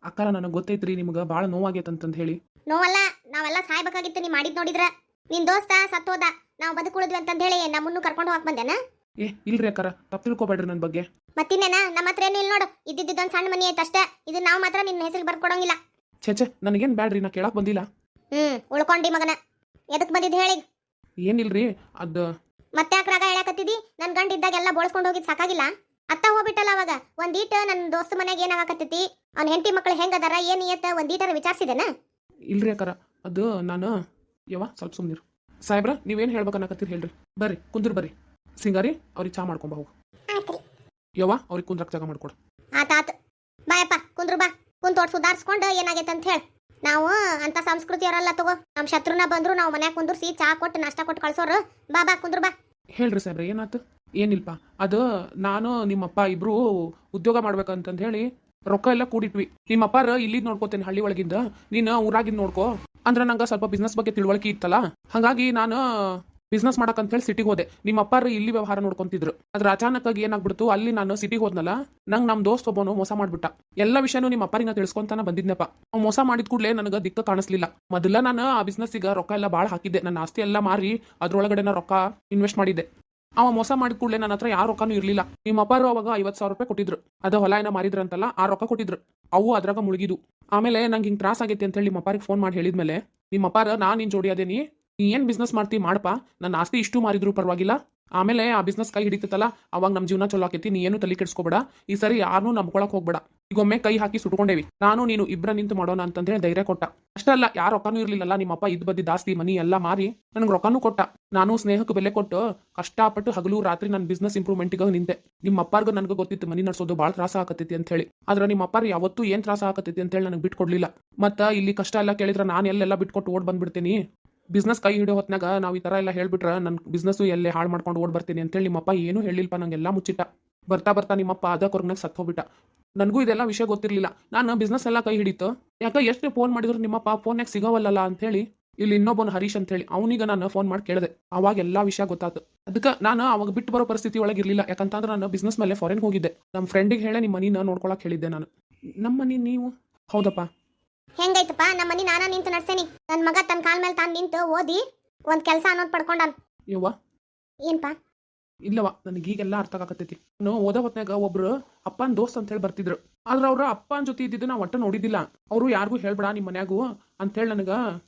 ಅಕ್ಕಾರ ನನಗೆ ಗೊತ್ತೈತ್ರಿ ನಿಮ್ಗೆ ಭಾಳ ನೋವಾಗೈತಂತಂದು ಹೇಳಿ. ನೋವಲ್ಲ, ನಾವೆಲ್ಲ ಸಾಯ್ಬೇಕಾಗಿತ್ತು. ನೀ ಮಾಡಿದ್ ನೋಡಿದ್ರ. ನಿನ್ ದೋಸ್ತ ಸತ್ತೋದ, ನಾವು ಬದುಕುಳಿದ್ವಿ ಅಂತಂದ ಹೇಳಿ ನಮ್ಮನ್ನು ಕರ್ಕೊಂಡು ಹೋಗಕ್ ಬಂದೇನ? ಇಲ್ರಿ ಅಕ್ಕಾರ, ತಪ್ಪು ತಿಳ್ಕೊಬೇಡ್ರಿ ನನ್ನ ಬಗ್ಗೆ. ಮತ್ತಿನ್ನೇನ, ನಮ್ಮ ಹತ್ರ ಏನು ಇಲ್ಲ ನೋಡು. ಇದ್ದಿದ್ದೊಂದು ಸಣ್ಣ ಮನಿ ಐತೆ ಅಷ್ಟೇ. ಇದು ನಾವು ಮಾತ್ರ ನಿನ್ನ ಹೆಸರಿಗೆ ಬರ್ಕೊಡಂಗಿಲ್ಲ. ಛೆ ನನಗೇನು ಬ್ಯಾಡ್ರಿ, ನಾ ಕೇಳಕ್ ಬಂದಿಲ್ಲ. ಉಳ್ಕೊಂಡಿ ಮಗನ. ಎದಕ್ ಬಂದಿದ್ದು ಹೇಳಿ? ಏನಿಲ್ರಿ, ಅದು ಮತ್ತೆ ಯಾಕೆ ರಾಗ ಹೇಳಕತ್ತಿದಿ? ನನ್ನ ಗಂಡ ಇದ್ದಾಗೆಲ್ಲ ಬೋಳ್ಸ್ಕೊಂಡು ಹೋಗಿದ್ ಸಾಕಾಗಿಲ್ಲ? ಅತ್ತ ಹೋಗ್ಬಿಟ್ಟಲ್ಲ ಅವಾಗ. ಒಂದೀಟ ನನ್ನ ದೋಸ್ತ ಮನೆಗೆ ಏನಾಗಕತ್ತೈತಿ, ಅವ್ನ ಹೆಂಡತಿ ಮಕ್ಳು ಹೆಂಗದಾರ, ಏನ್ ನಿಯತ್ತ ಒಂದೀಟರ ವಿಚಾರಿಸಿದೇನ? ಇಲ್ರಿ ಅಕ್ಕಾರ, ಅದು ನಾನು ಯವ್ವ ಸ್ವಲ್ಪ ಸುಮ್ಮನಿರು. ಸಾಹೇಬ್ರ ನೀವೇನು ಹೇಳ್ಬೇಕನ್ನಕತ್ತೀರಿ ಹೇಳ್ರಿ. ಬರ್ರಿ ಕುಂದ್ರ ಬರ್ರಿ. ಸಿಂಗಾರಿ ಅವ್ರಿಗೆ ಚಾ ಮಾಡ್ಕೊಂಬ ಹೋಗು. ಯವ್ವ ಅವ್ರಿಗೆ ಕುಂದ್ರಕ್ಕೆ ಜಾಗ ಮಾಡ್ಕೊಡು. ಆತಾತು, ಬಾಯಪ್ಪ ಕುಂದ್ರು ಬಾ. ಕುಂತೋಟ್ ಸುಧಾರಿಸ್ಕೊಂಡು ಏನಾಗೈತೆ ಅಂತ ಹೇಳಿ. ನಾವು ಅಂತ ಸಂಸ್ಕೃತಿಯವರಲ್ಲ ತಗೋ. ನಮ್ಮ ಶತ್ರುನ ಬಂದ್ರು ನಾವು ಮನ್ಯಾಗ ಕುಂದ್ರಿಸಿ ಚಾ ಕೊಟ್ಟು ನಾಷ್ಟ ಕೊಟ್ಟು ಕಳ್ಸೋರು. ಬಾ ಕುಂದ್ರು ಬಾ. ಹೇಳ್ರಿ ಸಾಹೇಬ್ರ ಏನಾಯ್ತು? ಏನಿಲ್ಪ, ಅದು ನಾನು ನಿಮ್ಮಪ್ಪ ಇಬ್ರು ಉದ್ಯೋಗ ಮಾಡ್ಬೇಕಂತಂದು ಹೇಳಿ ರೊಕ್ಕ ಎಲ್ಲ ಕೂಡಿಟ್ವಿ. ನಿಮ್ಮಪ್ಪಾರ ಇಲ್ಲಿ ನೋಡ್ಕೋತೇನೆ ಹಳ್ಳಿ ಒಳಗಿಂದ, ನೀನು ಊರಾಗಿಂದ ನೋಡ್ಕೋ ಅಂದ್ರೆ ನಂಗೆ ಸ್ವಲ್ಪ ಬಿಸ್ನೆಸ್ ಬಗ್ಗೆ ತಿಳುವಳಿಕೆ ಇತ್ತಲ್ಲ, ಹಾಗಾಗಿ ನಾನು ಬಿಸ್ನೆಸ್ ಮಾಡಕಂತ ಹೇಳಿ ಸಿಟಿಗೆ ಹೋದೆ. ನಿಮ್ಮ ಅಪ್ಪಾರು ಇಲ್ಲಿ ವ್ಯವಹಾರ ನೋಡ್ಕೊಂತಿದ್ರು. ಅದ್ರ ಅಚಾನಕ್ಕಾಗಿ ಏನಾಗ್ಬಿಡ್ತು, ಅಲ್ಲಿ ನಾನು ಸಿಟಿಗೆ ಹೋದ್ನಲ್ಲ, ನಂಗೆ ನಮ್ಮ ದೋಸ್ತ್ ಒಬ್ಬನು ಮೋಸ ಮಾಡ್ಬಿಟ್ಟ. ಎಲ್ಲ ವಿಷಯನೂ ನಿಮ್ಮ ಅಪ್ಪಾರಿನ ತಿಳಿಸ್ಕೊಂತಾನ ಬಂದಿದ್ನಪ್ಪ. ಅವ್ನು ಮೋಸ ಮಾಡಿದ ಕೂಡಲೇ ನನಗೆ ದಿಕ್ಕ ಕಾಣಿಸ್ಲಿಲ್ಲ. ಮೊದಲ ನಾನು ಆ ಬಿಸ್ನೆಸ್ಸಿಗೆ ರೊಕ್ಕ ಎಲ್ಲ ಭಾಳ ಹಾಕಿದ್ದೆ. ನನ್ನ ಆಸ್ತಿ ಎಲ್ಲ ಮಾರಿ ಅದ್ರೊಳಗಡೆ ರೊಕ್ಕ ಇನ್ವೆಸ್ಟ್ ಮಾಡಿದ್ದೆ. ಅವ ಮೋಸ ಮಾಡಿದ ಕೂಡಲೇ ನನ್ನ ಹತ್ರ ಯಾವ ರೊಕ್ಕನೂ ಇರಲಿಲ್ಲ. ನಿಮ್ಮ ಅಪ್ಪಾರು ಅವಾಗ 50,000 ರೂಪಾಯಿ ಕೊಟ್ಟಿದ್ರು. ಅದು ಹೊಲ ಏನೋ ಮಾರಿದ್ರಂತಲ್ಲ, ಆ ರೊಕ್ಕ ಕೊಟ್ಟಿದ್ರು. ಅವು ಅದ್ರಾಗ ಮುಳುಗಿದು. ಆಮೇಲೆ ನಂಗೆ ಹಿಂಗೆ ತ್ರಾಸ ಆಗೈತೆ ಅಂತ ಹೇಳಿ ನಿಮ್ಮ ಅಪ್ಪಾರಿಗೆ ಫೋನ್ ಮಾಡಿ ಹೇಳಿದ್ಮೇಲೆ, ನಿಮ್ಮ ಅಪ್ಪಾರ ನಾನು ನಿನ್ ಜೋಡಿ ಅದೇನಿ, ನೀ ಏನು ಬಿಸ್ನೆಸ್ ಮಾಡ್ತೀವಿ ಮಾಡಪ್ಪ, ನನ್ನ ಆಸ್ತಿ ಇಷ್ಟು ಮಾರಿದ್ರು ಪರವಾಗಿಲ್ಲ, ಆಮೇಲೆ ಆ ಬಿಸ್ನೆಸ್ ಕೈ ಹಿಡಿತೈತಲ್ಲ ಅವಾಗ ನಮ್ಮ ಜೀವನ ಚಲೋ ಆಕೈತಿ, ನೀ ಏನು ತಲೆ ಕೆಡಿಸ್ಕೋಬೇಡ, ಈ ಸರಿ ಯಾರನ್ನೂ ನಂಬ್ಕೊಳಕ್ ಹೋಗ್ಬೇಡ, ಈಗೊಮ್ಮೆ ಕೈ ಹಾಕಿ ಸುಟ್ಕೊಂಡೇವಿ, ನಾನು ನೀನು ಇಬ್ಬರ ನಿಂತು ಮಾಡೋಣ ಅಂತಂದೇಳಿ ಧೈರ್ಯ ಕೊಟ್ಟ. ಅಷ್ಟಲ್ಲ, ಯಾರು ರೊಕ್ಕನೂ ಇರ್ಲಿಲ್ಲಲ್ಲ, ನಿಮ್ಮಪ್ಪ ಇದ್ ಬದ್ದಿದ್ದ ಆಸ್ತಿ ಮನಿ ಎಲ್ಲ ಮಾರಿ ನನಗೆ ರೊಕ್ಕನೂ ಕೊಟ್ಟ. ನಾನು ಸ್ನೇಹಕ್ಕೆ ಬೆಲೆ ಕೊಟ್ಟು ಕಷ್ಟಪಟ್ಟು ಹಗಲು ರಾತ್ರಿ ನನ್ನ ಬಿಸ್ನೆಸ್ ಇಂಪ್ರೂವ್ಮೆಂಟಿಗೆ ನಿಂತೆ. ನಿಮ್ಮ ಅಪ್ಪಾರ್ಗೂ ನನಗೆ ಗೊತ್ತಿತ್ತು ಮನಿ ನಡೆಸೋದು ಭಾಳ ತ್ರಾಸ ಆಕತೈತಿ ಅಂತ ಹೇಳಿ. ಆದ್ರೆ ನಿಮ್ಮ ಅಪ್ಪಾರು ಯಾವತ್ತೂ ಏನ್ ತ್ರಾಸ ಆಕತೈತಿ ಅಂತ ಹೇಳಿ ನನಗೆ ಬಿಟ್ಕೊಡ್ಲಿಲ್ಲ. ಮತ್ತ ಇಲ್ಲಿ ಕಷ್ಟ ಎಲ್ಲ ಕೇಳಿದ್ರೆ ನಾನು ಎಲ್ಲೆಲ್ಲ ಬಿಟ್ಕೊಟ್ಟು ಓಡ್ ಬಂದ್ಬಿಡ್ತೀನಿ. ಬಿಸ್ನೆಸ್ ಕೈ ಹಿಡಿಯೋ ಹೊತ್ನಾಗ ನಾವು ಈ ಥರ ಎಲ್ಲ ಹೇಳ್ಬಿಟ್ರೆ ನನ್ನ ಬಿಸ್ನೆಸ್ಸು ಎಲ್ಲೇ ಹಾಳು ಮಾಡ್ಕೊಂಡು ಓಡ್ ಬರ್ತೀನಿ ಅಂತೇಳಿ ನಿಮ್ಮಪ್ಪ ಏನೂ ಹೇಳಿಲ್ಪ, ನಂಗೆಲ್ಲ ಮುಚ್ಚಿಟ್ಟ. ಬರ್ತಾ ನಿಮ್ಮಪ್ಪ ಅದ ಕೊರಗ್ನಾಗ ಸತ್ತು ಹೋಗ್ಬಿಟ್ಟ. ನನಗೂ ಇದೆಲ್ಲ ವಿಷಯ ಗೊತ್ತಿರಲಿಲ್ಲ. ನಾನು ಬಿಸ್ನೆಸ್ ಎಲ್ಲ ಕೈ ಹಿಡಿತು. ಯಾಕೆ ಎಷ್ಟು ಫೋನ್ ಮಾಡಿದ್ರು ನಿಮ್ಮಪ್ಪ ಫೋನ್ಯಾಗ ಸಿಗೋವಲ್ಲ ಅಂತ ಹೇಳಿ ಇಲ್ಲಿ ಇನ್ನೊಬ್ಬನು ಹರೀಶ್ ಅಂತ ಹೇಳಿ ಅವನಿಗೆ ನಾನು ಫೋನ್ ಮಾಡಿ ಕೇಳಿದೆ. ಅವಾಗ ಎಲ್ಲ ವಿಷಯ ಗೊತ್ತಾಯ್ತು. ಅದಕ್ಕೆ ನಾನು ಅವಾಗ ಬಿಟ್ಟು ಬರೋ ಪರಿಸ್ಥಿತಿ ಒಳಗೆ ಇರಲಿಲ್ಲ. ಯಾಕಂತಂದ್ರೆ ನಾನು ಬಿಸ್ನೆಸ್ ಮೇಲೆ ಫಾರಿನ್ ಹೋಗಿದ್ದೆ. ನಮ್ಮ ಫ್ರೆಂಡಿಗೆ ಹೇಳಿ ನಿಮ್ಮ ಮನಿನ ನೋಡ್ಕೊಳಕ್ಕೆ ಹೇಳಿದ್ದೆ ನಾನು. ನಮ್ಮ ಮನೆ ನೀವು ಹೌದಪ್ಪ. ಹೆಂಗೈತಪ್ಪ ನಮ್ಮ ಮನೆ ನಾನ ನಿಂತು ನಡ್ಸೇನಿ. ನನ್ನ ಮಗ ತನ್ನ ಕಾಲ ಮೇಲೆ ತಾನು ನಿಂತು ಓದಿ ಒಂದು ಕೆಲಸ ಅನ್ನೋದು ಪಡ್ಕೊಂಡಾನ. ಯವ್ವ ಏನ್ಪ? ಇಲ್ಲವ, ನನಗೆ ಈಗೆಲ್ಲ ಅರ್ಥ ಆಗತೈತಿ. ನಾನು ಓದೋ ಹೊತ್ನಾಗ ಒಬ್ರು ಅಪ್ಪನ ದೋಸ್ತ್ ಅಂತ ಹೇಳಿ ಬರ್ತಿದ್ರು. ಆದ್ರೆ ಅವ್ರ ಅಪ್ಪನ ಜೊತೆ ಇದ್ದಿದ್ದು ನಾ ಒಟ್ಟ ನೋಡಿದ್ದಿಲ್ಲ. ಅವರು ಯಾರಿಗೂ ಹೇಳ್ಬೇಡ ನಿಮ್ಮ ಮನ್ಯಾಗು ಅಂತೇಳಿ ನನಗೆ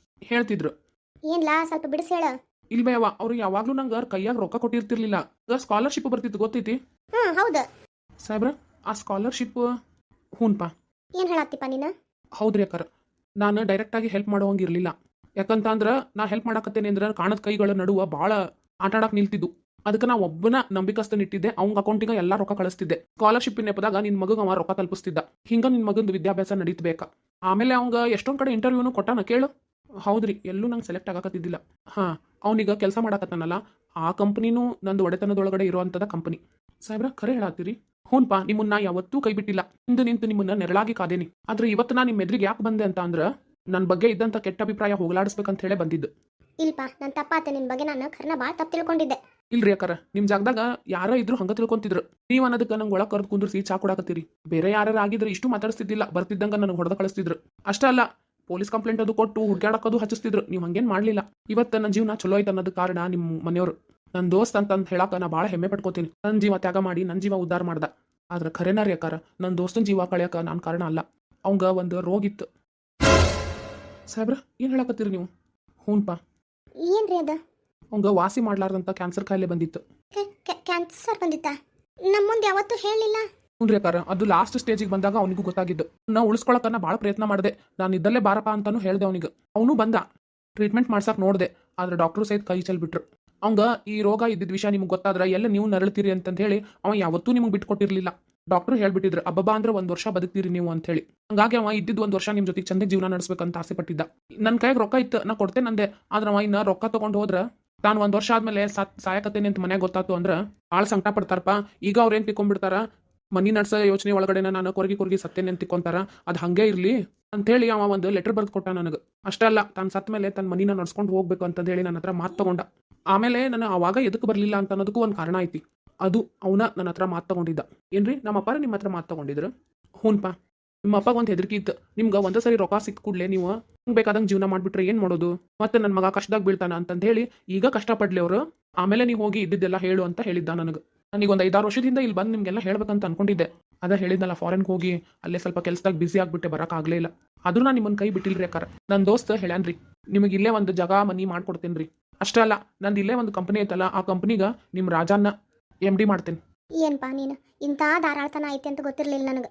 ಹೇಳ್ತಿದ್ರು. ಏನ್ಲಾ ಸ್ವಲ್ಪ ಬಿಡಿಸಿ ಹೇಳ. ಇಲ್ಬೇಯವ್ವ, ಅವ್ರು ಯಾವಾಗ್ಲೂ ನಂಗೆ ಕೈಯಾಗ ರೊಕ್ಕ ಕೊಟ್ಟಿರ್ತಿರ್ಲಿಲ್ಲ. ಸ್ಕಾಲರ್ಶಿಪ್ ಬರ್ತಿತ್ತು ಗೊತ್ತೈತಿ ಹೌದು ಸಾಹೇಬ್ರ. ಆ ಸ್ಕಾಲರ್ಶಿಪ್ ಹೂನ್ಪಾ. ಏನ್ ಹೇಳತ್ತಿಪ್ಪ ನೀನು? ಹೌದ್ರಿ ಅಕ್ಕಾರ, ನಾನು ಡೈರೆಕ್ಟಾಗಿ ಹೆಲ್ಪ್ ಮಾಡೋಂಗಿರ್ಲಿಲ್ಲ. ಯಾಕಂತಂದ್ರೆ ನಾ ಹೆಲ್ಪ್ ಮಾಡಕತ್ತೇನೆ ಅಂದ್ರೆ ಕಾಣದ ಕೈಗಳ ನಡುವ ಭಾಳ ಆಟಾಡಕ್ ನಿಲ್ತಿದ್ದು. ಅದಕ್ಕೆ ನಾ ಒಬ್ಬನ ನಂಬಿಕಸ್ತನಿಟ್ಟಿದ್ದೆ. ಅವ್ನ ಅಕೌಂಟಿಗೆ ಎಲ್ಲ ರೊಕ್ಕ ಕಳಿಸ್ತಿದ್ದೆ. ಸ್ಕಾಲರ್ಶಿಪ್ ನೆಪದಾಗ ನಿನ್ ಮಗಗ ಅವ ರೊಕ್ಕ ತಲುಪಿಸ್ತಿದ್ದ. ಹಿಂಗ ನಿನ್ ಮಗಂದು ವಿದ್ಯಾಭ್ಯಾಸ ನಡೀತಬೇಕಾ. ಆಮೇಲೆ ಅವಂಗ ಎಷ್ಟೊಂದ್ ಕಡೆ ಇಂಟರ್ವ್ಯೂನು ಕೊಟ್ಟಾನ ಕೇಳು. ಹೌದ್ರಿ, ಎಲ್ಲೂ ನಂಗೆ ಸೆಲೆಕ್ಟ್ ಆಗಕತ್ತಿದ್ದಿಲ್ಲ. ಹಾ, ಅವನೀಗ ಕೆಲಸ ಮಾಡಕತ್ತಾನಲ್ಲ, ಆ ಕಂಪ್ನಿನೂ ನಂದು ಒಡೆತನದೊಳಗಡೆ ಇರುವಂತದ ಕಂಪನಿ. ಸಾಹೇಬ್ರ ಖರೆ ಹೇಳತ್ತೀರಿ? ಹೂನ್ಪಾ, ನಿಮ್ಮನ್ನ ಯಾವತ್ತೂ ಕೈ ಬಿಟ್ಟಿಲ್ಲ. ಹಿಂದೆ ನಿಂತು ನಿಮ್ಮನ್ನ ನೆರಳಾಗಿ ಕಾದೇನಿ. ಆದ್ರೆ ಇವತ್ತು ನಾ ನಿಮ್ಮ ಎದುರಿಗೆ ಯಾಕೆ ಬಂದೆ ಅಂತ ಅಂದ್ರ ನನ್ನ ಬಗ್ಗೆ ಇದ್ದಂತ ಕೆಟ್ಟ ಅಭಿಪ್ರಾಯ ಹೋಗಲಾಡಿಸ್ಬೇಕಂತ ಹೇಳಿ ಬಂದಿದ್ದು. ಇಲ್ಪ, ನನ್ನ ತಪ್ಪಾತ. ನಿನ್ ಬಗ್ಗೆ ನಾನು ಖರ್ನ ಭಾಳ ತಪ್ಪು ತಿಳ್ಕೊಂಡಿದ್ದೆ. ಇಲ್ರಿ ಅಕ್ಕಾರ, ನಿಮ್ ಜಾಗದಾಗ ಯಾರ ಇದ್ರು ಹಂಗ ತಿಳ್ಕೊಂತಿದ್ರು. ನೀವ್ ಅನ್ನೋದಕ್ಕೆ ನಂಗೆ ಒಳಗ್ ಕರೆದು ಕುಂದ್ರಿಸಿ ಚಾ ಕೊಡಾಕತ್ತೀರಿ. ಬೇರೆ ಯಾರು ಆಗಿದ್ರೆ ಇಷ್ಟು ಮಾತಾಡಿಸ್ತಿದ್ದಿಲ್ಲ. ಬರ್ತಿದ್ದಂಗ ನನಗೆ ಹೊಡೆದ ಕಳಿಸ್ತಿದ್ರು. ಅಷ್ಟೇ ಅಲ್ಲ, ಪೊಲೀಸ್ ಕಂಪ್ಲೇಂಟ್ ಅದು ಕೊಟ್ಟು ಹುಡ್ಕ್ಯಾಡಕ್ಕದು ಹಚ್ಚಿಸ್ತಿದ್ರು. ನೀವು ಹಂಗೇನ್ ಮಾಡ್ಲಿಲ್ಲ. ಇವತ್ತು ನನ್ನ ಜೀವನ ಚಲೋ ಐತೆ ಅನ್ನೋದು ಕಾರಣ ನಿಮ್ಮ ಮನೆಯವರು. ನನ್ನ ದೋಸ್ತ್ ಅಂತಂದು ಹೇಳಾಕ ನಾ ಭಾಳ ಹೆಮ್ಮೆ ಪಡ್ಕೋತೀನಿ. ನನ್ನ ಜೀವ ತ್ಯಾಗ ಮಾಡಿ ನನ್ನ ಜೀವ ಉದ್ಧಾರ ಮಾಡ್ದ. ಆದ್ರೆ ಖರೇನ ರೀ ಅಕ್ಕಾರ, ನನ್ನ ದೋಸ್ತನ ಜೀವ ಕಳೆಯಕ ನಾನು ಕಾರಣ ಅಲ್ಲ. ಅವಂಗ ಒಂದು ರೋಗ ಇತ್ತು. ಸಾಹೇಬ್ರ ಏನ್ ಹೇಳಕತ್ತೀರಿ ನೀವು? ಹೂನ್ಪಾ, ಏನ್ರಿ ಅದ? ಅವಂಗ ವಾಸಿ ಮಾಡ್ಲಾರ್ದಂತ ಕ್ಯಾನ್ಸರ್ ಕಾಯಿಲೆ ಬಂದಿತ್ತು. ಕ್ಯಾನ್ಸರ್ ಬಂದಿತ್ತ? ನಮ್ಮ ಮುಂದೆ ಯಾವತ್ತೂ ಹೇಳಿಲ್ಲ. ಹುನ್ರಿ ಅಕ್ಕಾರ, ಅದು ಲಾಸ್ಟ್ ಸ್ಟೇಜಿಗೆ ಬಂದಾಗ ಅವನಿಗೂ ಗೊತ್ತಾಗಿದ್ದು. ನಾ ಉಳಿಸ್ಕೊಳಕ ನಾ ಭಾಳ ಪ್ರಯತ್ನ ಮಾಡಿದೆ. ನಾನು ಇದ್ದಲ್ಲೇ ಬಾರಪ್ಪ ಅಂತಾನು ಹೇಳ್ದೆ ಅವನಿಗೆ. ಅವನು ಬಂದ, ಟ್ರೀಟ್ಮೆಂಟ್ ಮಾಡ್ಸಕ್ ನೋಡಿದೆ. ಆದ್ರೆ ಡಾಕ್ಟ್ರು ಸಹಿತ ಕೈ ಚೆಲ್ಬಿಟ್ರು. ಅವಂಗ ಈ ರೋಗ ಇದ್ದಿದ್ದ ವಿಷಯ ನಿಮ್ಗೆ ಗೊತ್ತಾದ್ರೆ ಎಲ್ಲ ನೀವು ನರಳ್ತೀರಿ ಅಂತ ಹೇಳಿ ಅವ ಯಾವತ್ತೂ ನಿಮ್ಗೆ ಬಿಟ್ಕೊಟ್ಟಿರ್ಲಿಲ್ಲ. ಡಾಕ್ಟ್ರು ಹೇಳ್ಬಿಟ್ಟಿದ್ರು, ಅಬ್ಬಬ್ಬಾ ಅಂದ್ರೆ 1 ವರ್ಷ ಬದುಕ್ತೀರಿ ನೀವು ಅಂತ ಹೇಳಿ. ಹಂಗಾಗಿ ಅವ ಇದ್ದಿದ್ದು 1 ವರ್ಷ ನಿಮ್ ಜೊತೆಗೆ ಚಂದ ಜೀವನ ನಡೆಸ್ಬೇಕಂತ ಆಸೆ ಪಟ್ಟಿದ್ದ. ನನ್ನ ಕೈಗೆ ರೊಕ್ಕ ಇತ್ತು, ನಾ ಕೊಡ್ತೇನಂದೆ. ಆದ್ರೆ ಅವ ಇನ್ನ ರೊಕ್ಕ ತಗೊಂಡು ಹೋದ್ರ ತಾನು 1 ವರ್ಷ ಆದ್ಮೇಲೆ ಸಾಯಕತ್ತೇನೆ ಅಂತ ಮನ್ಯಾಗ ಗೊತ್ತಾತು ಅಂದ್ರೆ ಭಾಳ ಸಂಕಟ ಪಡ್ತಾರಪ್ಪ. ಈಗ ಅವ್ರೇನ್ ತಿಳ್ಕೊಂಡ್ಬಿಡ್ತಾರ, ಮನಿ ನಡ್ಸೋ ಯೋಚನೆ ಒಳಗಡೆ ನಾನು ಕೊರಗಿ ಸತ್ತೇನೆ ಅಂತ ತಿಕ್ಕೊಂತಾರ. ಅದು ಹಂಗೆ ಇರ್ಲಿ ಅಂತೇಳಿ ಅವ ಒಂದು ಲೆಟರ್ ಬರ್ದು ಕೊಟ್ಟ ನನಗೆ. ಅಷ್ಟೇ ಅಲ್ಲ, ತಾನು ಸತ್ತ ಮೇಲೆ ತನ್ನ ಮನಿನ ನಡ್ಸ್ಕೊಂಡು ಹೋಗ್ಬೇಕು ಅಂತ ಹೇಳಿ ನನ್ನ ಹತ್ರ ಮಾತು ತಗೊಂಡ. ಆಮೇಲೆ ನಾನು ಅವಾಗ ಎದಕ್ಕೆ ಬರಲಿಲ್ಲ ಅಂತ ಅನ್ನೋದಕ್ಕೂ ಒಂದು ಕಾರಣ ಐತಿ. ಅದು ಅವನ ನನ್ನ ಹತ್ರ ಮಾತು ತಗೊಂಡಿದ್ದ. ಏನ್ರಿ, ನಮ್ಮ ಅಪ್ಪಾರ ನಿಮ್ಮ ಹತ್ರ ಮಾತು ತಗೊಂಡಿದ್ರು? ಹೂನ್ಪಾ, ನಿಮ್ಮ ಅಪ್ಪಾಗ ಒಂದು ಹೆದರಿಕೆ ಇತ್ತು. ನಿಮ್ಗೆ ಒಂದೇ ಸರಿ ರೊಕ್ಕ ಸಿಕ್ಕ ಕೂಡಲೇ ನೀವು ಬೇಕಾದಂಗೆ ಜೀವನ ಮಾಡಿಬಿಟ್ರೆ ಏನು ಮಾಡೋದು, ಮತ್ತೆ ನನ್ನ ಮಗ ಕಷ್ಟದಾಗ ಬೀಳ್ತಾನ ಅಂತಂದು ಹೇಳಿ ಈಗ ಕಷ್ಟಪಡ್ಲಿ ಅವರು. ಆಮೇಲೆ ನೀವು ಹೋಗಿ ಇದ್ದಿದ್ದೆಲ್ಲ ಹೇಳು ಅಂತ ಹೇಳಿದ್ದ ನನಗೆ. ನನಗೊಂದು 5-6 ವರ್ಷದಿಂದ ಇಲ್ಲಿ ಬಂದು ನಿಮಗೆಲ್ಲ ಹೇಳ್ಬೇಕಂತ ಅನ್ಕೊಂಡಿದ್ದೆ. ಅದ ಹೇಳಿದ್ನಲ್ಲ, ಫಾರಿನ್ಗೆ ಹೋಗಿ ಅಲ್ಲೇ ಸ್ವಲ್ಪ ಕೆಲಸದಾಗ ಬ್ಯುಸಿ ಆಗಿಬಿಟ್ಟೆ, ಬರೋಕ್ಕಾಗಲೇ ಇಲ್ಲ. ಆದ್ರೂ ನಾನು ನಿಮ್ಮನ್ನ ಕೈ ಬಿಟ್ಟಿಲ್ರಿ ಅಕ್ಕಾರ. ನನ್ನ ದೋಸ್ತ ಹೇಳ್ಯಾನ್ರಿ, ನಿಮಗೆ ಇಲ್ಲೇ ಒಂದು ಜಾಗ ಮನಿ ಮಾಡ್ಕೊಡ್ತೇನೆ ರೀ. ಅಷ್ಟೇ ಅಲ್ಲ, ನಂದು ಇಲ್ಲೇ ಒಂದು ಕಂಪನಿ ಐತಲ್ಲ, ಆ ಕಂಪ್ನಿಗೆ ನಿಮ್ಮ ರಾಜನ್ನ MD ಮಾಡ್ತೇನೆ. ಏನ್ಪಾ ನೀನು ಇಂಥ ಧಾರಾಳತನ ಐತೆ ಅಂತ ಗೊತ್ತಿರ್ಲಿಲ್ಲ ನನಗೆ.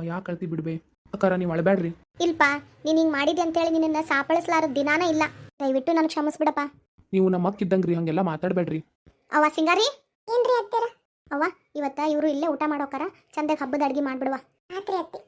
ಯಾಕೆ ಕಳ್ತಿ ಬಿಡ್ಬೇ ಅಕ್ಕಾರ, ನೀವು ಅಳಬೇಡ್ರಿ. ಇಲ್ಪ, ನೀನು ಹಿಂಗೆ ಮಾಡಿದೆ ಅಂತೇಳಿ ನಿನ್ನ ಸಾಪಳಿಸ್ಲಾರದ ದಿನಾನೇ ಇಲ್ಲ. ದಯವಿಟ್ಟು ನನಗೆ ಕ್ಷಮಿಸ್ಬಿಡಪ್ಪ. ನೀವು ನಮ್ಮ ಅಕ್ಕಿದ್ದಂಗ್ರಿ, ಹಂಗೆಲ್ಲ ಮಾತಾಡಬೇಡ್ರಿ. ಅವ್ವ ಸಿಂಗಾರಿ, ಏನ್ರಿ ಅತ್ತೆರ? ಅವ್ವ, ಇವತ್ತ ಇವರು ಇಲ್ಲೇ ಊಟ ಮಾಡೋಕಾರ, ಚಂದಾಗ ಹಬ್ಬದ ಅಡ್ಗೆ ಮಾಡ್ಬಿಡುವ. ಆತ್ರಿ ಅತ್ತಿ,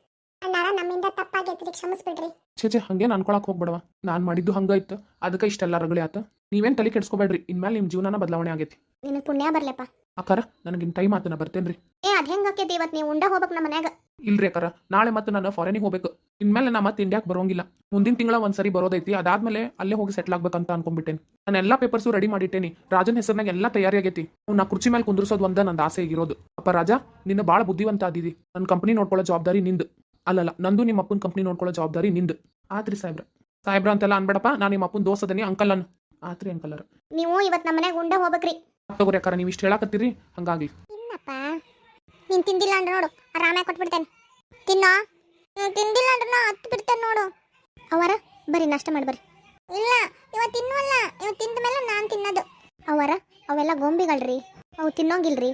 ಅಣ್ಣಾರ ನಮ್ಮಿಂದ ತಪ್ಪಾಗೈತ್ರಿ, ಕ್ಷಮಿಸ್ಬಿಡ್ರಿ. ಛೇ ಹಂಗೇನು ಅನ್ಕೊಳಕ್ ಹೋಗ್ಬಿಡವ. ನಾನು ಮಾಡಿದ್ದು ಹಂಗಾಯ್ತು, ಅದಕ್ಕೆ ಇಷ್ಟೆಲ್ಲ ರಗಳಿ ಆತ. ನೀವೇನು ತಲೆ ಕೆಡ್ಸ್ಕೊಬೇಡ್ರಿ. ಇನ್ಮೇಲೆ ನಿಮ್ಮ ಜೀವನನ ಬದಲಾವಣೆ ಆಗೈತಿ. ನಿನಗೆ ಪುಣ್ಯ ಬರ್ಲಪ್ಪ. ಅಕ್ಕಾರ, ನನಗಿನ್ ಟೈಮ್ ಆತನ ಬರ್ತೇನ್ರಿ. ಅದ್ ಹೆಂಗ್ ಆಕೈತಿ? ಇವತ್ತು ನೀವು ಉಂಡ ಹೋಗ್ಬೇಕು ನಮ್ಮ ಮನ್ಯಾಗ. ಇಲ್ರಿ ಅಕ್ಕಾರ, ನಾಳೆ ಮತ್ತೆ ನಾನು ಫಾರಿನಿಗೆ ಹೋಗ್ಬೇಕು. ಇನ್ಮೇಲೆ ನಾ ಮತ್ತೆ ಇಂಡಿಯಾಕ್ ಬರೋಂಗಿಲ್ಲ. ಮುಂದಿನ ತಿಂಗಳ ಒಂದ್ಸರಿ ಬರೋದೈತಿ. ಅದಾದ್ಮೇಲೆ ಅಲ್ಲೇ ಹೋಗಿ ಸೆಟ್ಲ್ ಆಗ್ಬೇಕಂತ ಅನ್ಕೊಂಡ್ಬಿಟ್ಟೇನಿ. ನಾನು ಎಲ್ಲಾ ಪೇಪರ್ಸು ರೆಡಿ ಮಾಡಿಟ್ಟೇನಿ. ರಾಜನ್ ಹೆಸರಿನಾಗ ಎಲ್ಲ ತಯಾರಿ ಆಗೈತಿ. ನಾ ಕುರ್ಚಿ ಮೇಲೆ ಕುಂದ್ರಿಸೋದು ಒಂದ ನಂದು ಆಸೆ ಆಗಿರೋದು. ಅಪ್ಪ ರಾಜ, ನಿನ್ನ ಭಾಳ ಬುದ್ಧಿವಂತ ಆದಿದಿ. ನನ್ನ ಕಂಪ್ನಿ ನೋಡ್ಕೊಳ್ಳೋ ಜವಾಬ್ದಾರಿ ನಿಂದು. ಅಲ್ಲಲ್ಲ, ನಂದು ನಿಮ್ಮ ಅಪ್ಪನ ಕಂಪ್ನಿ ನೋಡ್ಕೊಳ್ಳೋ ಜವಾಬ್ದಾರಿ ನಿಂದು. ಆತ್ರಿ ಸಾಹೇಬ್ರ ಅಂತೆಲ್ಲ ಅನ್ಬೇಡಪ್ಪ. ನಾನು ನಿಮ್ಮ ಅಪ್ಪನ ದೋಸ್ತದನಿ, ಅಂಕಲ್ ಅನ್. ಆತ್ರಿ ಅಂಕಲರ. ನೀವು ಇವತ್ತು ನಮ್ಮ ಮನ್ಯಾಗ ಉಂಡ ಹೋಗ್ಬೇಕ್ರಿ. ತಗೋರಿ ಅಕ್ಕಾರ, ನೀವು ಇಷ್ಟು ಹೇಳಾಕತ್ತೀರಿ, ಹಂಗಾಗಿ. ಇಲ್ಲಪ್ಪ, ನೀನು ತಿಂದಿಲ್ಲ ಅಂದ್ರೆ ನೋಡು, ಆರಾಮಾಗಿ ಕೊಟ್ಬಿಡ್ತೇನೆ. ತಿನ್ನೋ. ತಿಂದಿಲ್ಲ ಅಂದ್ರೆ ನಾ ಹತ್ತು ಬಿಡ್ತೇನೆ ನೋಡು. ಅವರ ಬರ್ರಿ ನಾಷ್ಟ ಮಾಡಿ ಬರ್ರಿ. ಇಲ್ಲ, ಇವತ್ತು ತಿನ್ನುವಲ್ಲ. ಇವತ್ತು ತಿಂದ ಮೇಲೆ ನಾನು ತಿನ್ನೋದು. ಅವರ ಅವೆಲ್ಲ ಗೊಂಬಿಗಳ್ರಿ, ಅವು ತಿನ್ನೋಂಗಿಲ್ರಿ.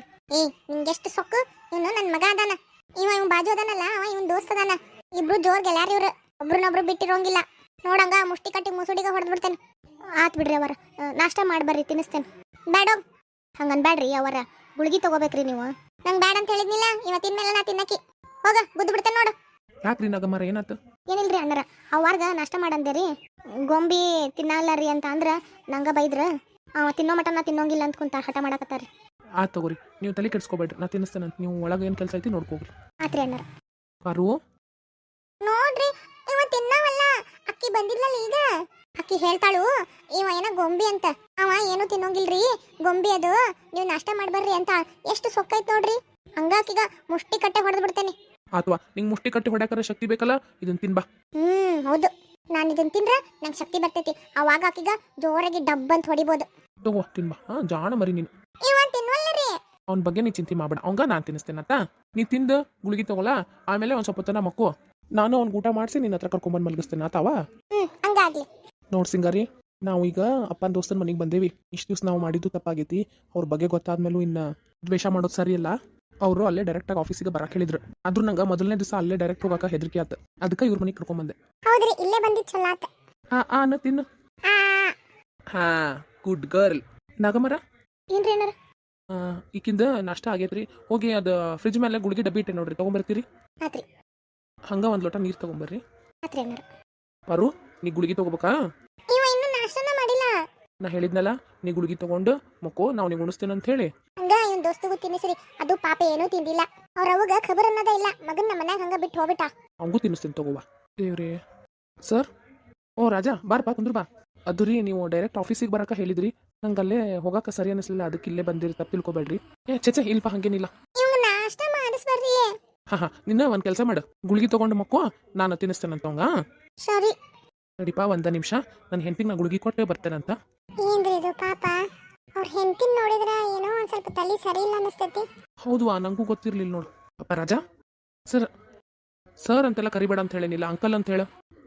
ನಿಂಗೆಷ್ಟು ಸೊಕ್ಕು. ಇವನು ನನ್ನ ಮಗ ಅದಾನ, ಇವ್ ಬಾಜು ಅದಾನಲ್ಲ, ಅವ ಇವನ್ ದೋಸ್ತ ಅದಾನ. ಇಬ್ರು ಜೋರ್ ಗೆಳ್ಯಾರ ಇವ್ರು, ಒಬ್ರನ್ನೊಬ್ರು ಬಿಟ್ಟಿರೋಂಗಿಲ್ಲ. ನೋಡಂಗ ಮುಷ್ಟಿ ಕಟ್ಟಿ ಮುಸುಡಿಗೆ ಹೊಡೆದು ಬಿಡ್ತೇನೆ. ಆತ್ ಬಿಡ್ರಿ ಅವರ, ನಾಷ್ಟ ಮಾಡಿ ಬರ್ರಿ, ತಿನ್ನಿಸ್ತೇನೆ. ಬ್ಯಾಡೋಗ್ ಹಂಗನ್ಬ್ಯಾಡ್ರಿ ಅವರ, ಗುಳಿಗೆ ತಗೋಬೇಕ್ರಿ ನೀವು. ನಂಗೆ ಬ್ಯಾಡ ಅಂತ ಹೇಳಿದ್ನಿಲ್ಲ, ಇವತ್ತಿನ ಮೇಲೆ ನಾ ತಿನ್ನಕಿ. ಹೋಗ ಬುದ್ದು ಬಿಡ್ತೇನೆ ನೋಡು. ಯಾಕ್ರಿ ನಗಮರ, ಏನಾಯ್ತು? ಏನಿಲ್ರಿ ಅಣ್ಣರ, ಅವಾರ್ಗ ನಾಷ್ಟ ಮಾಡಂದೇರಿ, ಗೊಂಬಿ ತಿನ್ನಲ್ಲ ರೀ ಅಂತ ಅಂದ್ರ ನಂಗ ಬೈದ್ರ. ಅವ ತಿನ್ನೋ ಮಟ ನಾ ತಿನ್ನೋಂಗಿಲ್ಲ ಅಂತ ಕುಂತ ಹಠ ಮಾಡಕತ್ತಾರ. ಆತ್ ತಗೋರಿ, ನೀವು ತಲೆ ಕೆಡ್ಸ್ಕೊಬೇಡ್ರಿ, ನಾ ತಿನ್ನಿಸ್ತೇನೆ. ನೀವು ಒಳಗೆ ಏನು ಕೆಲಸ ಐತಿ ನೋಡ್ಕೋಗ್ರಿ. ಆತ್ರಿ ಅಣ್ಣರ. ಪಾರು, ನೋಡ್ರಿ, ಇವ ತಿನ್ನವಲ್ಲ. ಅಕ್ಕಿ ಬಂದಿದ್ಲಲ್ಲ ಈಗ, ಅಕ್ಕಿ ಹೇಳ್ತಾಳು ಇವ ಏನ ಗೊಂಬಿ ಅಂತ. ಅವ ಏನು ತಿನ್ನೋಂಗಿಲ್ರಿ, ಗೊಂಬಿ ಅದು, ನೀವು ನಾಷ್ಟ ಮಾಡ್ಬರ್ರಿ ಅಂತ. ಎಷ್ಟು ಸೊಕ್ಕೈತ್ ನೋಡ್ರಿ. ಹಂಗಾಕಿಗ ಮುಷ್ಟಿ ಕಟ್ಟೆ ಹೊಡೆದು ಬಿಡ್ತೇನೆ. ಅಥವಾ ನಿಂಗೆ ಮುಷ್ಟಿ ಕಟ್ಟಿ ಹೊಡ್ಯಾಕರ ಶಕ್ತಿ ಬೇಕಲ್ಲ ಇದನ್ನ ತಿನ್ಬಾ. ಹೌದು, ನಾನು ಇದನ್ನ ತಿಂದ್ರೆ ನಂಗೆ ಶಕ್ತಿ ಬರ್ತೈತಿ. ಅವಾಗ ಆಕಿಗ ಜೋರಾಗಿ ಡಬ್ ಅಂತ ಹೊಡಿಬೋದು. ತಗೋ ತಿನ್ಬಾ. ಜಾಣ ಮರಿ ನೀನು. ಇವ ತಿನ್ವಲ್ಲರಿ. ಅವ್ನ ಬಗ್ಗೆ ನೀ ಚಿಂತೆ ಮಾಡ್ಬೇಡ, ಅವಂಗ ನಾನು ತಿನ್ನಿಸ್ತೇನತ್ತ. ನೀ ತಿಂದು ಗುಳಿಗೆ ತಗೋಲ್ಲ, ಆಮೇಲೆ ಒಂದು ಸ್ವಲ್ಪ ತನ ಮಕ್ಕೋ, ನಾನು ಅವ್ನ ಊಟ ಮಾಡಿಸಿ ನಿನ್ನ ಹತ್ರ ಕರ್ಕೊಂಬಂದು ಮಲಗಿಸ್ತೇನೆ ಆತಾವ. ಹಂಗಾಗ್ಲಿ. ನೋಡ್ ಸಿಂಗಾರಿ, ನಾವು ಈಗ ಅಪ್ಪನ ದೋಸ್ತನ ಮನೆಗೆ ಬಂದೇವಿ. ಇಷ್ಟು ದಿವ್ಸ ನಾವು ಮಾಡಿದ್ದು ತಪ್ಪಾಗೈತಿ. ಅವ್ರ ಬಗ್ಗೆ ಗೊತ್ತಾದ್ಮೇಲೂ ಇನ್ನು ದ್ವೇಷ ಮಾಡೋದು ಸರಿ ಇಲ್ಲ. ಅವರು ಅಲ್ಲೇ ಡೈರೆಕ್ಟಾಗಿ ಆಫೀಸಿಗೆ ಬರಕ್ಕೆ ಹೇಳಿದ್ರು. ಆದ್ರೂ ನಂಗೆ ಮೊದಲನೇ ದಿವಸ ಅಲ್ಲೇ ಡೈರೆಕ್ಟ್ ಹೋಗಕ್ಕೆ ಹೆದರಿಕೆ ಆತ. ಅದಕ್ಕೆ ಇವ್ರ ಮನೆಗೆ ಕರ್ಕೊಂಬಂದೆ. ಹೌದ್ರಿ, ಇಲ್ಲೇ ಬಂದಿದ್ದು ಚಲೋ ಆತ. ಅನ್ನ ತಿನ್ನು. ಆ, ಹಾ, ಗುಡ್ ಗರ್ಲ್. ನಗಮರ ಏನ್ರಿ ಏನಾರ? ಈಕಿಂದ ನಾಷ್ಟ ಆಗೈತ್ರಿ. ಹೋಗಿ ಅದು ಫ್ರಿಜ್ ಮೇಲೆ ಗುಳಿಗೆ ಡಬ್ಬಿ ಇಟ್ಟೆ ನೋಡ್ರಿ, ತಗೊಂಬರ್ತೀರಿ. ಆತ್ರಿ ಹಂಗ ಒಂದ್ ಲೋಟ ನೀರು ತಗೊಂಬರ್ರಿ. ಆತ್ರಿ ಏನಾರ? ಪರು, ನೀ ಗುಳಿಗೆ ತಗೋಬೇಕಾ? ಇವ ಇನ್ನೂ ನಾಷ್ಟನ ಮಾಡಿಲ್ಲ. ನಾ ಹೇಳಿದ್ನಲ್ಲ, ನೀ ಗುಳಿಗೆ ತಗೊಂಡು ಮಕ್ಕೋ, ನಾವು ನೀವು ಉಣಿಸ್ತೇನೆ ಅಂತ ಹೇಳಿ. ಹಂಗ ಇವನ್ ದೋಸ್ತಿಗೂ ತಿನ್ನಿಸ್ರಿ. ಅದು ಪಾಪ ಏನೂ ತಿಂದಿಲ್ಲ. ಅವ್ರ ಅವಗ ಖಬರ್ ಅನ್ನೋದೇ ಇಲ್ಲ. ಮಗನ್ ನಮ್ಮ ಮನ್ಯಾಗ ಹಂಗ ಬಿಟ್ಟು ಹೋಗ್ಬಿಟ್ಟ. ಅವಂಗೂ ತಿನ್ನಿಸ್ತೀನಿ ತಗೋವಾ. ದೇವ್ರಿ ಸರ್. ಓ ರಾಜಾ, ಬಾರಪ್ಪ ಕುಂದ್ರು ಬಾ. ಅದು ರೀ, ನೀವು ಡೈರೆಕ್ಟ್ ಆಫೀಸಿಗೆ ಬರಕ ಹೇಳಿದ್ರಿ. ನಂಗೆ ಅಲ್ಲೇ ಹೋಗಕ್ಕೆ ಸರಿ ಅನಿಸ್ಲಿಲ್ಲ, ಅದಕ್ಕೆ ಇಲ್ಲೇ ಬಂದಿರಿ, ತಪ್ಪು ತಿಳ್ಕೊಬೇಡ್ರಿ. ಚೇಚೆ ಇಲ್ಪ, ಹಂಗೇನಿಲ್ಲ. ಇವಂಗ ನಾಷ್ಟ ಮಾಡಿಸ್ಬರ್ರಿ. ಹಾ, ನಿನ್ನ ಒಂದು ಕೆಲಸ ಮಾಡು, ಗುಳಿಗೆ ತಗೊಂಡು ಮಕ್ಕೋ, ನಾನು ತಿನ್ನಿಸ್ತೇನಂತ ಅವಂಗ. ಸರಿ ನಡಿಪಾ, ಒಂದ ನಿಮಿಷ, ನನ್ನ ಹೆಂಡತಿಗೆ ನಾ ಗುಳಿಗೆ ಕೊಟ್ಟೆ ಬರ್ತೇನಂತ. ಏನ್ರಿ ಇದು ಪಾಪ? ಅವ್ರ ಹೆಂಡತಿನ ನೋಡಿದ್ರ ಏನೋ ಒಂದ್ ಸ್ವಲ್ಪ ತಲೆ ಸರಿ ಇಲ್ಲ ಅನಿಸ್ತೈತಿ. ಹೌದು, ನಂಗೂ ಗೊತ್ತಿರ್ಲಿಲ್ಲ ನೋಡು. ಅಪ್ಪ ರಾಜಾ, ಸರ್ ಸರ್ ಅಂತೆಲ್ಲ ಕರಿಬೇಡ ಅಂತ ಹೇಳೇನಿಲ್ಲ, ಅಂಕಲ್ ಅಂತ ಹೇಳ.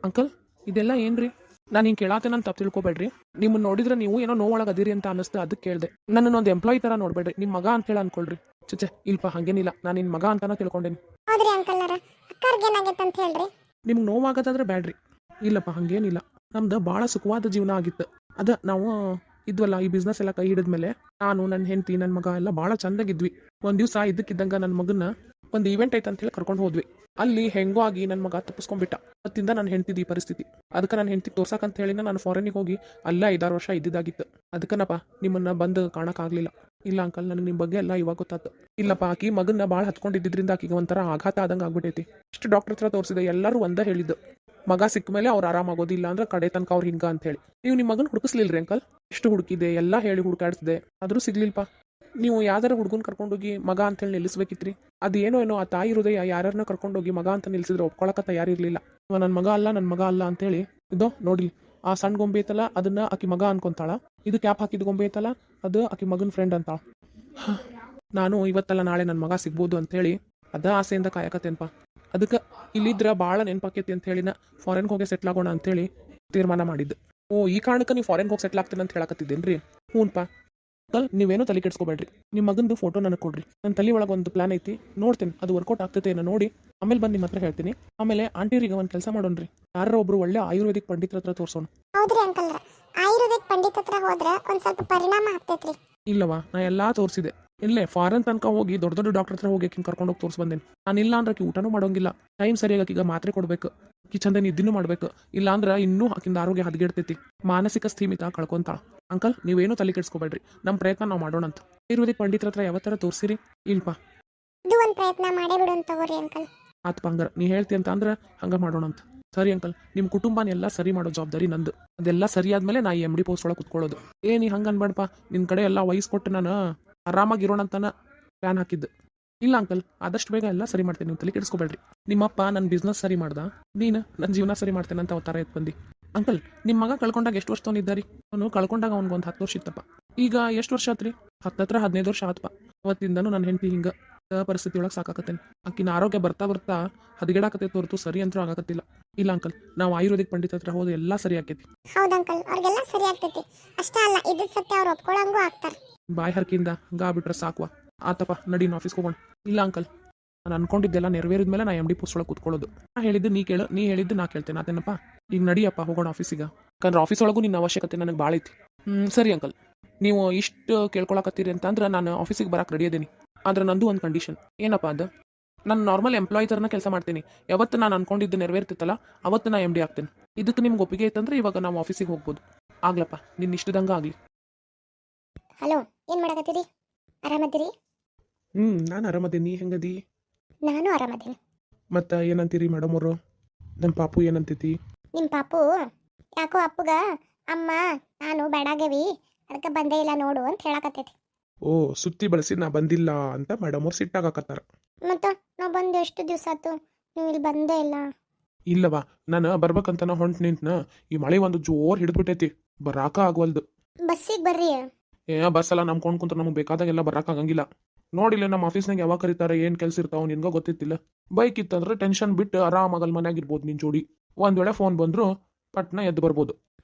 ಅಂಕಲ್, ಇದೆಲ್ಲ ಏನ್ರಿ? ನಾನು ಹಿಂಗೆ ಕೇಳಾತೇನೆ ಅಂತ ತಪ್ಪು ತಿಳ್ಕೊಬೇಡ್ರಿ. ನಿಮ್ಮನ್ನ ನೋಡಿದ್ರೆ ನೀವು ಏನೋ ನೋವೊಳಗೆ ಅದಿರಿ ಅಂತ ಅನಿಸ್ತು, ಅದಕ್ಕೆ ಕೇಳಿದೆ. ನನ್ನನ್ನು ಒಂದು ಎಂಪ್ಲಾಯಿ ಥರ ನೋಡ್ಬೇಡ್ರಿ, ನಿಮ್ಮ ಮಗ ಅಂತ ಹೇಳಿ ಅನ್ಕೊಳ್ರಿ. ಚುಚ್ಚೆ ಇಲ್ಪ, ಹಂಗೇನಿಲ್ಲ, ನಾನು ನಿನ್ನ ಮಗ ಅಂತಾನ ತಿಳ್ಕೊಂಡೇನಿ. ಹೌದ್ರಿ ಅಂಕಲ್ನರ, ಅಕ್ಕರ್ಗೆ ಏನಾಗೈತೆ ಅಂತ ಹೇಳ್ರಿ. ನಿಮ್ಗೆ ನೋವಾಗತ್ತಾದ್ರೆ ಬ್ಯಾಡ್ರಿ. ಇಲ್ಲಪ್ಪ, ಹಂಗೇನಿಲ್ಲ. ನಮ್ದು ಭಾಳ ಸುಖವಾದ ಜೀವನ ಆಗಿತ್ತು. ನಾವು ಇದ್ವಲ್ಲ, ಈ ಬಿಸ್ನೆಸ್ ಎಲ್ಲ ಕೈ ಹಿಡಿದ್ಮೇಲೆ ನಾನು, ನನ್ನ ಹೆಂಡತಿ, ನನ್ನ ಮಗ ಎಲ್ಲ ಭಾಳ ಚಂದಾಗಿದ್ವಿ. ಒಂದು ದಿವಸ ಇದ್ದಕ್ಕಿದ್ದಂಗೆ ನನ್ನ ಮಗನ ಒಂದು ಇವೆಂಟ್ ಐತೆ ಅಂತ ಹೇಳಿ ಕರ್ಕೊಂಡು ಹೋದ್ವಿ. ಅಲ್ಲಿ ಹೆಂಗೋ ಆಗಿ ನನ್ನ ಮಗ ತಪ್ಪಿಸ್ಕೊಂಡ್ಬಿಟ್ಟ. ಅವತ್ತಿಂದ ನನ್ನ ಹೆಂಡತಿದ್ದು ಈ ಪರಿಸ್ಥಿತಿ. ಅದಕ್ಕೆ ನನ್ನ ಹೆಂಡತಿಗೆ ತೋರ್ಸಕ್ಕಂತ ಹೇಳಿ ನಾನು ಫಾರಿನಿಗೆ ಹೋಗಿ ಅಲ್ಲ 5-6 ವರ್ಷ ಇದ್ದಿದ್ದಾಗಿತ್ತು. ಅದಕ್ಕನಪ್ಪ ನಿಮ್ಮನ್ನ ಬಂದು ಕಾಣಕ್ಕಾಗಲಿಲ್ಲ. ಇಲ್ಲ ಅಂಕಲ್, ನನಗೆ ನಿಮ್ಮ ಬಗ್ಗೆ ಎಲ್ಲ ಇವಾಗ ಗೊತ್ತಾಯ್ತು. ಇಲ್ಲಪ್ಪ, ಆಕಿ ಮಗನ್ನ ಭಾಳ ಹತ್ಕೊಂಡಿದ್ದರಿಂದ ಆಕಿಗೆ ಒಂಥರ ಆಘಾತ ಆದಂಗೆ ಆಗ್ಬಿಟ್ಟೈತಿ. ಇಷ್ಟು ಡಾಕ್ಟರ್ ಹತ್ರ ತೋರಿಸಿದೆ, ಎಲ್ಲರೂ ಒಂದೇ ಹೇಳಿದ್ದು, ಮಗ ಸಿಕ್ಕ ಮೇಲೆ ಅವ್ರು ಆರಾಮಾಗೋದಿಲ್ಲ ಅಂದ್ರೆ ಕಡೆ ತನಕ ಅವ್ರು ಹಿಂಗ ಅಂತ ಹೇಳಿ. ನೀವು ನಿಮ್ಮ ಮಗನ ಹುಡುಕಿಸ್ಲಿಲ್ರಿ ಅಂಕಲ್? ಎಷ್ಟು ಹುಡುಕಿದೆ, ಎಲ್ಲ ಹೇಳಿ ಹುಡುಕಾಡಿಸಿದೆ, ಆದರೂ ಸಿಗ್ಲಿಲ್ಪ. ನೀವು ಯಾವ್ದಾರ ಹುಡುಗನ ಕರ್ಕೊಂಡೋಗಿ ಮಗ ಅಂತ ಹೇಳಿ ನಿಲ್ಲಿಸ್ಬೇಕಿತ್ರಿ. ಅದೇನೋ ಆ ತಾಯಿ ಹೃದಯ ಯಾರನ್ನ ಕರ್ಕೊಂಡೋಗಿ ಮಗ ಅಂತ ನಿಲ್ಸಿದ್ರೆ ಒಪ್ಕೊಳಕ ತಯಾರಿರ್ಲಿಲ್ಲ. ನನ್ನ ಮಗ ಅಲ್ಲ, ನನ್ನ ಮಗ ಅಲ್ಲ ಅಂತೇಳಿ ಇದೋ ನೋಡಿ, ಆ ಸಣ್ಣ ಗೊಂಬೆ ಐತಲ್ಲ ಅದನ್ನ ಆಕಿ ಮಗ ಅನ್ಕೊಂತಾಳ. ಇದು ಕ್ಯಾಪ್ ಹಾಕಿದ ಗೊಂಬೆ ಐತಲ್ಲ ಅದು ಆಕಿ ಮಗನ ಫ್ರೆಂಡ್ ಅಂತಾಳ. ನಾನು ಇವತ್ತಲ್ಲ ನಾಳೆ ನನ್ನ ಮಗ ಸಿಗ್ಬೋದು ಅಂತೇಳಿ ಅದ ಆಸೆಯಿಂದ ಕಾಯಕತ್ತೇನಪ್ಪ. ಅದಕ್ಕೆ ಇಲ್ಲಿದ್ರ ಭಾಳ ನೆನಪಾಕೈತಿ ಅಂತ ಹೇಳಿನ ಫಾರಿನ್ಗೆ ಹೋಗಿ ಸೆಟ್ಲ್ ಆಗೋಣ ಅಂತೇಳಿ ತೀರ್ಮಾನ ಮಾಡಿದ್ದು. ಓ, ಈ ಕಾರಣಕ್ಕೆ ನೀವು ಫಾರಿನ್ಗೆ ಹೋಗಿ ಸೆಟ್ಲ್ ಆಗ್ತೇನೆ ಅಂತ ಹೇಳಕತ್ತಿದ್ದೇನ್ರಿ? ಹ್ಞೂನ್ಪ. ಅಂಕಲ್, ನೀವೇನೋ ತಲೆ ಕೆಡ್ಸ್ಕೊಬೇಡ್ರಿ. ನಿಮ್ಮ ಮಗಂದು ಫೋಟೋ ನನಗೆ ಕೊಡ್ರಿ. ನನ್ನ ತಲೆ ಒಳಗೆ ಒಂದು ಪ್ಲಾನ್ ಐತಿ, ನೋಡ್ತೇನೆ ಅದು ವರ್ಕೌಟ್ ಆಗ್ತೈತೆ ಏನೋ ನೋಡಿ ಆಮೇಲೆ ಬಂದು ನಿಮ್ಮ ಹತ್ರ ಹೇಳ್ತೀನಿ. ಆಮೇಲೆ ಆಂಟಿರಿಗೆ ಒಂದು ಕೆಲಸ ಮಾಡೋಣ್ರಿ, ಯಾರೋ ಒಬ್ರು ಒಳ್ಳೆ ಆಯುರ್ವೇದಿಕ್ ಪಂಡಿತರ ಹತ್ರ ತೋರ್ಸೋಣ. ಹೌದ್ರಿ ಅಂಕಲ್ರ, ಆಯುರ್ವೇದಿಕ್ ಪಂಡಿತ ಹತ್ರ ಹೋದ್ರೆ ಒಂದ್ ಸ್ವಲ್ಪ ಪರಿಣಾಮ ಆಗ್ತೈತ್ರಿ. ಇಲ್ಲವಾ, ನಾ ಎಲ್ಲಾ ತೋರಿಸಿದೆ. ಇಲ್ಲೇ ಫಾರಿನ್ ತನಕ ಹೋಗಿ ದೊಡ್ಡ ದೊಡ್ಡ ಡಾಕ್ಟರ್ ಹತ್ರ ಹೋಗಿ ಆಕಿನ ಕರ್ಕೊಂಡೋಗಿ ತೋರಿಸಿ ಬಂದೇನೆ. ನಾನು ಇಲ್ಲ ಅಂದ್ರೆ ಆಕಿ ಊಟನೂ ಮಾಡೋಂಗಿಲ್ಲ, ಟೈಮ್ ಸರಿಯಾಗಿ ಆಕಿಗೆ ಮಾತ್ರೆ ಕೊಡಬೇಕು, ಆಕಿ ಚಂದ ನಿದ್ದಿನೂ ಮಾಡಬೇಕು. ಇಲ್ಲ ಅಂದ್ರೆ ಇನ್ನೂ ಆಕಿಂದ ಆರೋಗ್ಯ ಹದಗೆಡ್ತೈತಿ, ಮಾನಸಿಕ ಸ್ಥಿಮಿತ ಕಳ್ಕೊಂತಾಳ. ಅಂಕಲ್, ನೀವೇನು ತಲೆ ಕೆಡ್ಸ್ಕೊಬೇಡ್ರಿ, ನಮ್ಮ ಪ್ರಯತ್ನ ನಾವು ಮಾಡೋಣ ಅಂತ. ಆಯುರ್ವೇದಿಕ್ ಪಂಡಿತರ ಹತ್ರ ಯಾವತ್ತರ ತೋರಿಸಿರಿ? ಇಲ್ಪ, ಇದು ಒಂದು ಪ್ರಯತ್ನ ಮಾಡೇ ಬಿಡೋಣ ತಗೋರಿ ಅಂಕಲ್. ಆತ್ಪ, ಹಂಗಾರ ನೀ ಹೇಳ್ತಿ ಅಂತ ಅಂದ್ರೆ ಹಂಗ ಮಾಡೋಣ ಅಂತ. ಸರಿ ಅಂಕಲ್, ನಿಮ್ಮ ಕುಟುಂಬನೆಲ್ಲ ಸರಿ ಮಾಡೋ ಜವಾಬ್ದಾರಿ ನಂದು. ಅದೆಲ್ಲ ಸರಿ ಆದ್ಮೇಲೆ ನಾ MD ಪೋಸ್ಟ್ ಒಳಗೆ ಕುತ್ಕೊಳ್ಳೋದು. ನೀ ಹಂಗೆ ಅನ್ಬೇಡಪ್ಪ, ನಿನ್ನ ಕಡೆ ಎಲ್ಲ ವಯಸ್ಸು ನಾನು ಆರಾಮಾಗಿರೋಣ ಅಂತಾನ ಪ್ಲಾನ್ ಹಾಕಿದ್ದು. ಇಲ್ಲ ಅಂಕಲ್, ಆದಷ್ಟು ಬೇಗ ಎಲ್ಲ ಸರಿ ಮಾಡ್ತೇನೆ, ನೀವು ತಲೆ ಕೆಡಿಸ್ಕೋಬೇಡ್ರಿ. ನಿಮ್ಮಪ್ಪ ನನ್ನ ಬಿಸ್ನೆಸ್ ಸರಿ ಮಾಡ್ದ, ನೀನು ನನ್ನ ಜೀವನ ಸರಿ ಮಾಡ್ತೇನೆ ಅಂತ ಅವತಾರ ಎತ್ತು ಬಂದು. ಅಂಕಲ್, ನಿಮ್ಮ ಮಗ ಕಳ್ಕೊಂಡಾಗ ಎಷ್ಟು ವರ್ಷ ತೊಗೊಂಡಿದ್ದಾರಿ? ಅವನು ಕಳ್ಕೊಂಡಾಗ ಅವ್ನಿಗೆ 10 ವರ್ಷ ಇತ್ತಪ್ಪ. ಈಗ ಎಷ್ಟು ವರ್ಷ ಆತ್ರಿ? 10-15 ವರ್ಷ ಆತ್ಪ. ಅವತ್ತಿಂದನೂ ನನ್ನ ಹೆಂಡತಿ ಹಿಂಗೆ ಪರಿಸ್ಥಿತಿ ಒಳಗೆ ಸಾಕಾಕತ್ತೇನೆ. ಆಕಿನ ಆರೋಗ್ಯ ಬರ್ತಾ ಬರ್ತಾ ಹದಗೆಡಾಕತ್ತೈತೆ ಹೊರತು ಸರಿ ಅಂತೂ ಆಗಕತ್ತಿಲ್ಲ. ಇಲ್ಲ ಅಂಕಲ್, ನಾವು ಆಯುರ್ವೇದಿಕ್ ಪಂಡಿತ ಹತ್ರ ಹೋದ್ರೆ ಎಲ್ಲ ಸರಿ ಆಕೈತಿ. ಹೌದು ಅಂಕಲ್, ಅವ್ರಿಗೆಲ್ಲ ಸರಿ ಆಗ್ತೈತಿ. ಅಷ್ಟೇ ಅಲ್ಲ, ಇದ್ರ ಸತ್ಯ ಅವ್ರು ಒಪ್ಕೊಳ್ಳಂಗೂ ಆಗ್ತಾರೆ. ಬಾಯಿ ಹರ್ಕಿಂದ ಹಂಗಾಗ್ಬಿಟ್ರೆ ಸಾಕುವ. ಆತಪ್ಪ, ನಡಿ ಆಫೀಸ್ಗೆ ಹೋಗೋಣ. ಇಲ್ಲ ಅಂಕಲ್, ನಾನು ಅನ್ಕೊಂಡಿದ್ದೆಲ್ಲ ನೆರವೇರಿದ ಮೇಲೆ ನಾ MD ಪೋಸ್ಟ್ ಒಳಗೆ ಕೂತ್ಕೊಳ್ಳೋದು. ನಾ ಹೇಳಿದ್ದು ನೀ ಕೇಳು, ನೀ ಹೇಳಿದ್ದು ನಾ ಕೇಳ್ತೇನೆ. ಅದೇನಪ್ಪ, ಈಗ ನಡಿಯಪ್ಪ ಹೋಗೋಣ ಆಫೀಸಿಗೆ. ಯಾಕಂದ್ರೆ ಆಫೀಸ್ ಒಳಗೂ ನಿನ್ನ ಅವಶ್ಯಕತೆ ನನಗೆ ಭಾಳ ಐತಿ. ಸರಿ ಅಂಕಲ್, ನೀವು ಇಷ್ಟು ಕೇಳ್ಕೊಳಕತ್ತೀರಿ ಅಂತ ಅಂದ್ರೆ ನಾನು ಆಫೀಸಿಗೆ ಬರಕ್ಕೆ ರೆಡಿ ಅದೇನಿ. ಆದ್ರೆ ನಂದು ಒಂದು ಕಂಡೀಷನ್. ಏನಪ್ಪ ಅದು? ನಾನು ನಾರ್ಮಲ್ ಎಂಪ್ಲಾಯ್ ಥರನ ಕೆಲಸ ಮಾಡ್ತೀನಿ. ಯಾವತ್ತು ನಾನು ಅನ್ಕೊಂಡಿದ್ದು ನೆರವೇರ್ತಿತ್ತಲ್ಲ ಅವತ್ತು ನಾ MD ಆಗ್ತೇನೆ. ಇದಕ್ಕೆ ನಿಮ್ಗೆ ಒಪ್ಪಿಗೆ ಐತಂದ್ರೆ ಇವಾಗ ನಾವು ಆಫೀಸಿಗೆ ಹೋಗ್ಬೋದು. ಆಗ್ಲಪ್ಪ, ನಿನ್ನ ಇಷ್ಟದಂಗೆ ಆಗಲಿ. ಹಲೋ, ಏನು ಮಾಡಕತ್ತೀರಿ? ಆರಾಮದಿರಿ? ನಾನು ಆರಾಮದೇನಿ, ನೀ ಹೆಂಗದಿ? ನಾನು ಆರಾಮದೀನಿ. ಮತ್ತು ಏನಂತೀರಿ ಮೇಡಮ್ ಅವರು? ನಮ್ಮ ಪಾಪು ಏನಂತೈತಿ? ನಿಮ್ಮ ಪಾಪು ಯಾಕೋ ಅಪ್ಪಗ ಅಮ್ಮ ನಾನು ಬೇಡಾಗೇವಿ, ಅದಕ್ಕೆ ಬಂದೇ ಇಲ್ಲ ನೋಡು ಅಂತ ಹೇಳಕತ್ತೈತಿ. ಓ, ಸುತ್ತಿ ಬಳಸಿ ನಾ ಬಂದಿಲ್ಲ ಅಂತ ಮೇಡಮ್ ಅವ್ರು ಸಿಟ್ಟಾಗಕತ್ತಾರ. ಮತ್ತು ನಾವು ಬಂದು ಎಷ್ಟು ದಿವಸ ಆಯ್ತು, ನೀವು ಇಲ್ಲಿ ಬಂದೇ ಇಲ್ಲ. ಇಲ್ಲವಾ ನಾನು ಬರ್ಬೇಕಂತ ನಾ ಹೊಂಟ್ ನಿಂತ್ನ ಈ ಮಳೆ ಒಂದು ಜೋರ್ ಹಿಡಿದ್ಬಿಟ್ಟೈತಿ ಬರಾಕ ಆಗವಲ್ದು. ಬಸ್ಸಿಗೆ ಬರ್ರಿ. ಬಸ್ ಎಲ್ಲ ನಂಬ್ಕೊಂಡು ಕುಂತ ನಮಗೆ ಬೇಕಾದಾಗೆಲ್ಲ ಬರಾಕ್ ಆಗಂಗಿಲ್ಲ. ನೋಡಿಲ್ಲ ನಮ್ಮ ಆಫೀಸ್ನಾಗ ಯಾವಾಗ ಕರೀತಾರೆ ಏನು ಕೆಲಸ ಇರ್ತಾವ ನಿನ್ಗ ಗೊತ್ತಿತ್ತಿಲ್ಲ. ಬೈಕ್ ಇತ್ತಂದ್ರೆ ಟೆನ್ಷನ್ ಬಿಟ್ಟು ಆರಾಮಾಗಲ್ ಮನ್ಯಾಗಿರ್ಬೋದು ನಿನ್ ಜೋಡಿ. ಒಂದ್ ವೇಳೆ ಫೋನ್ ಬಂದ್ರು ಪಟ್ನ ಎದ್ದು ಬರ್ಬೋದು.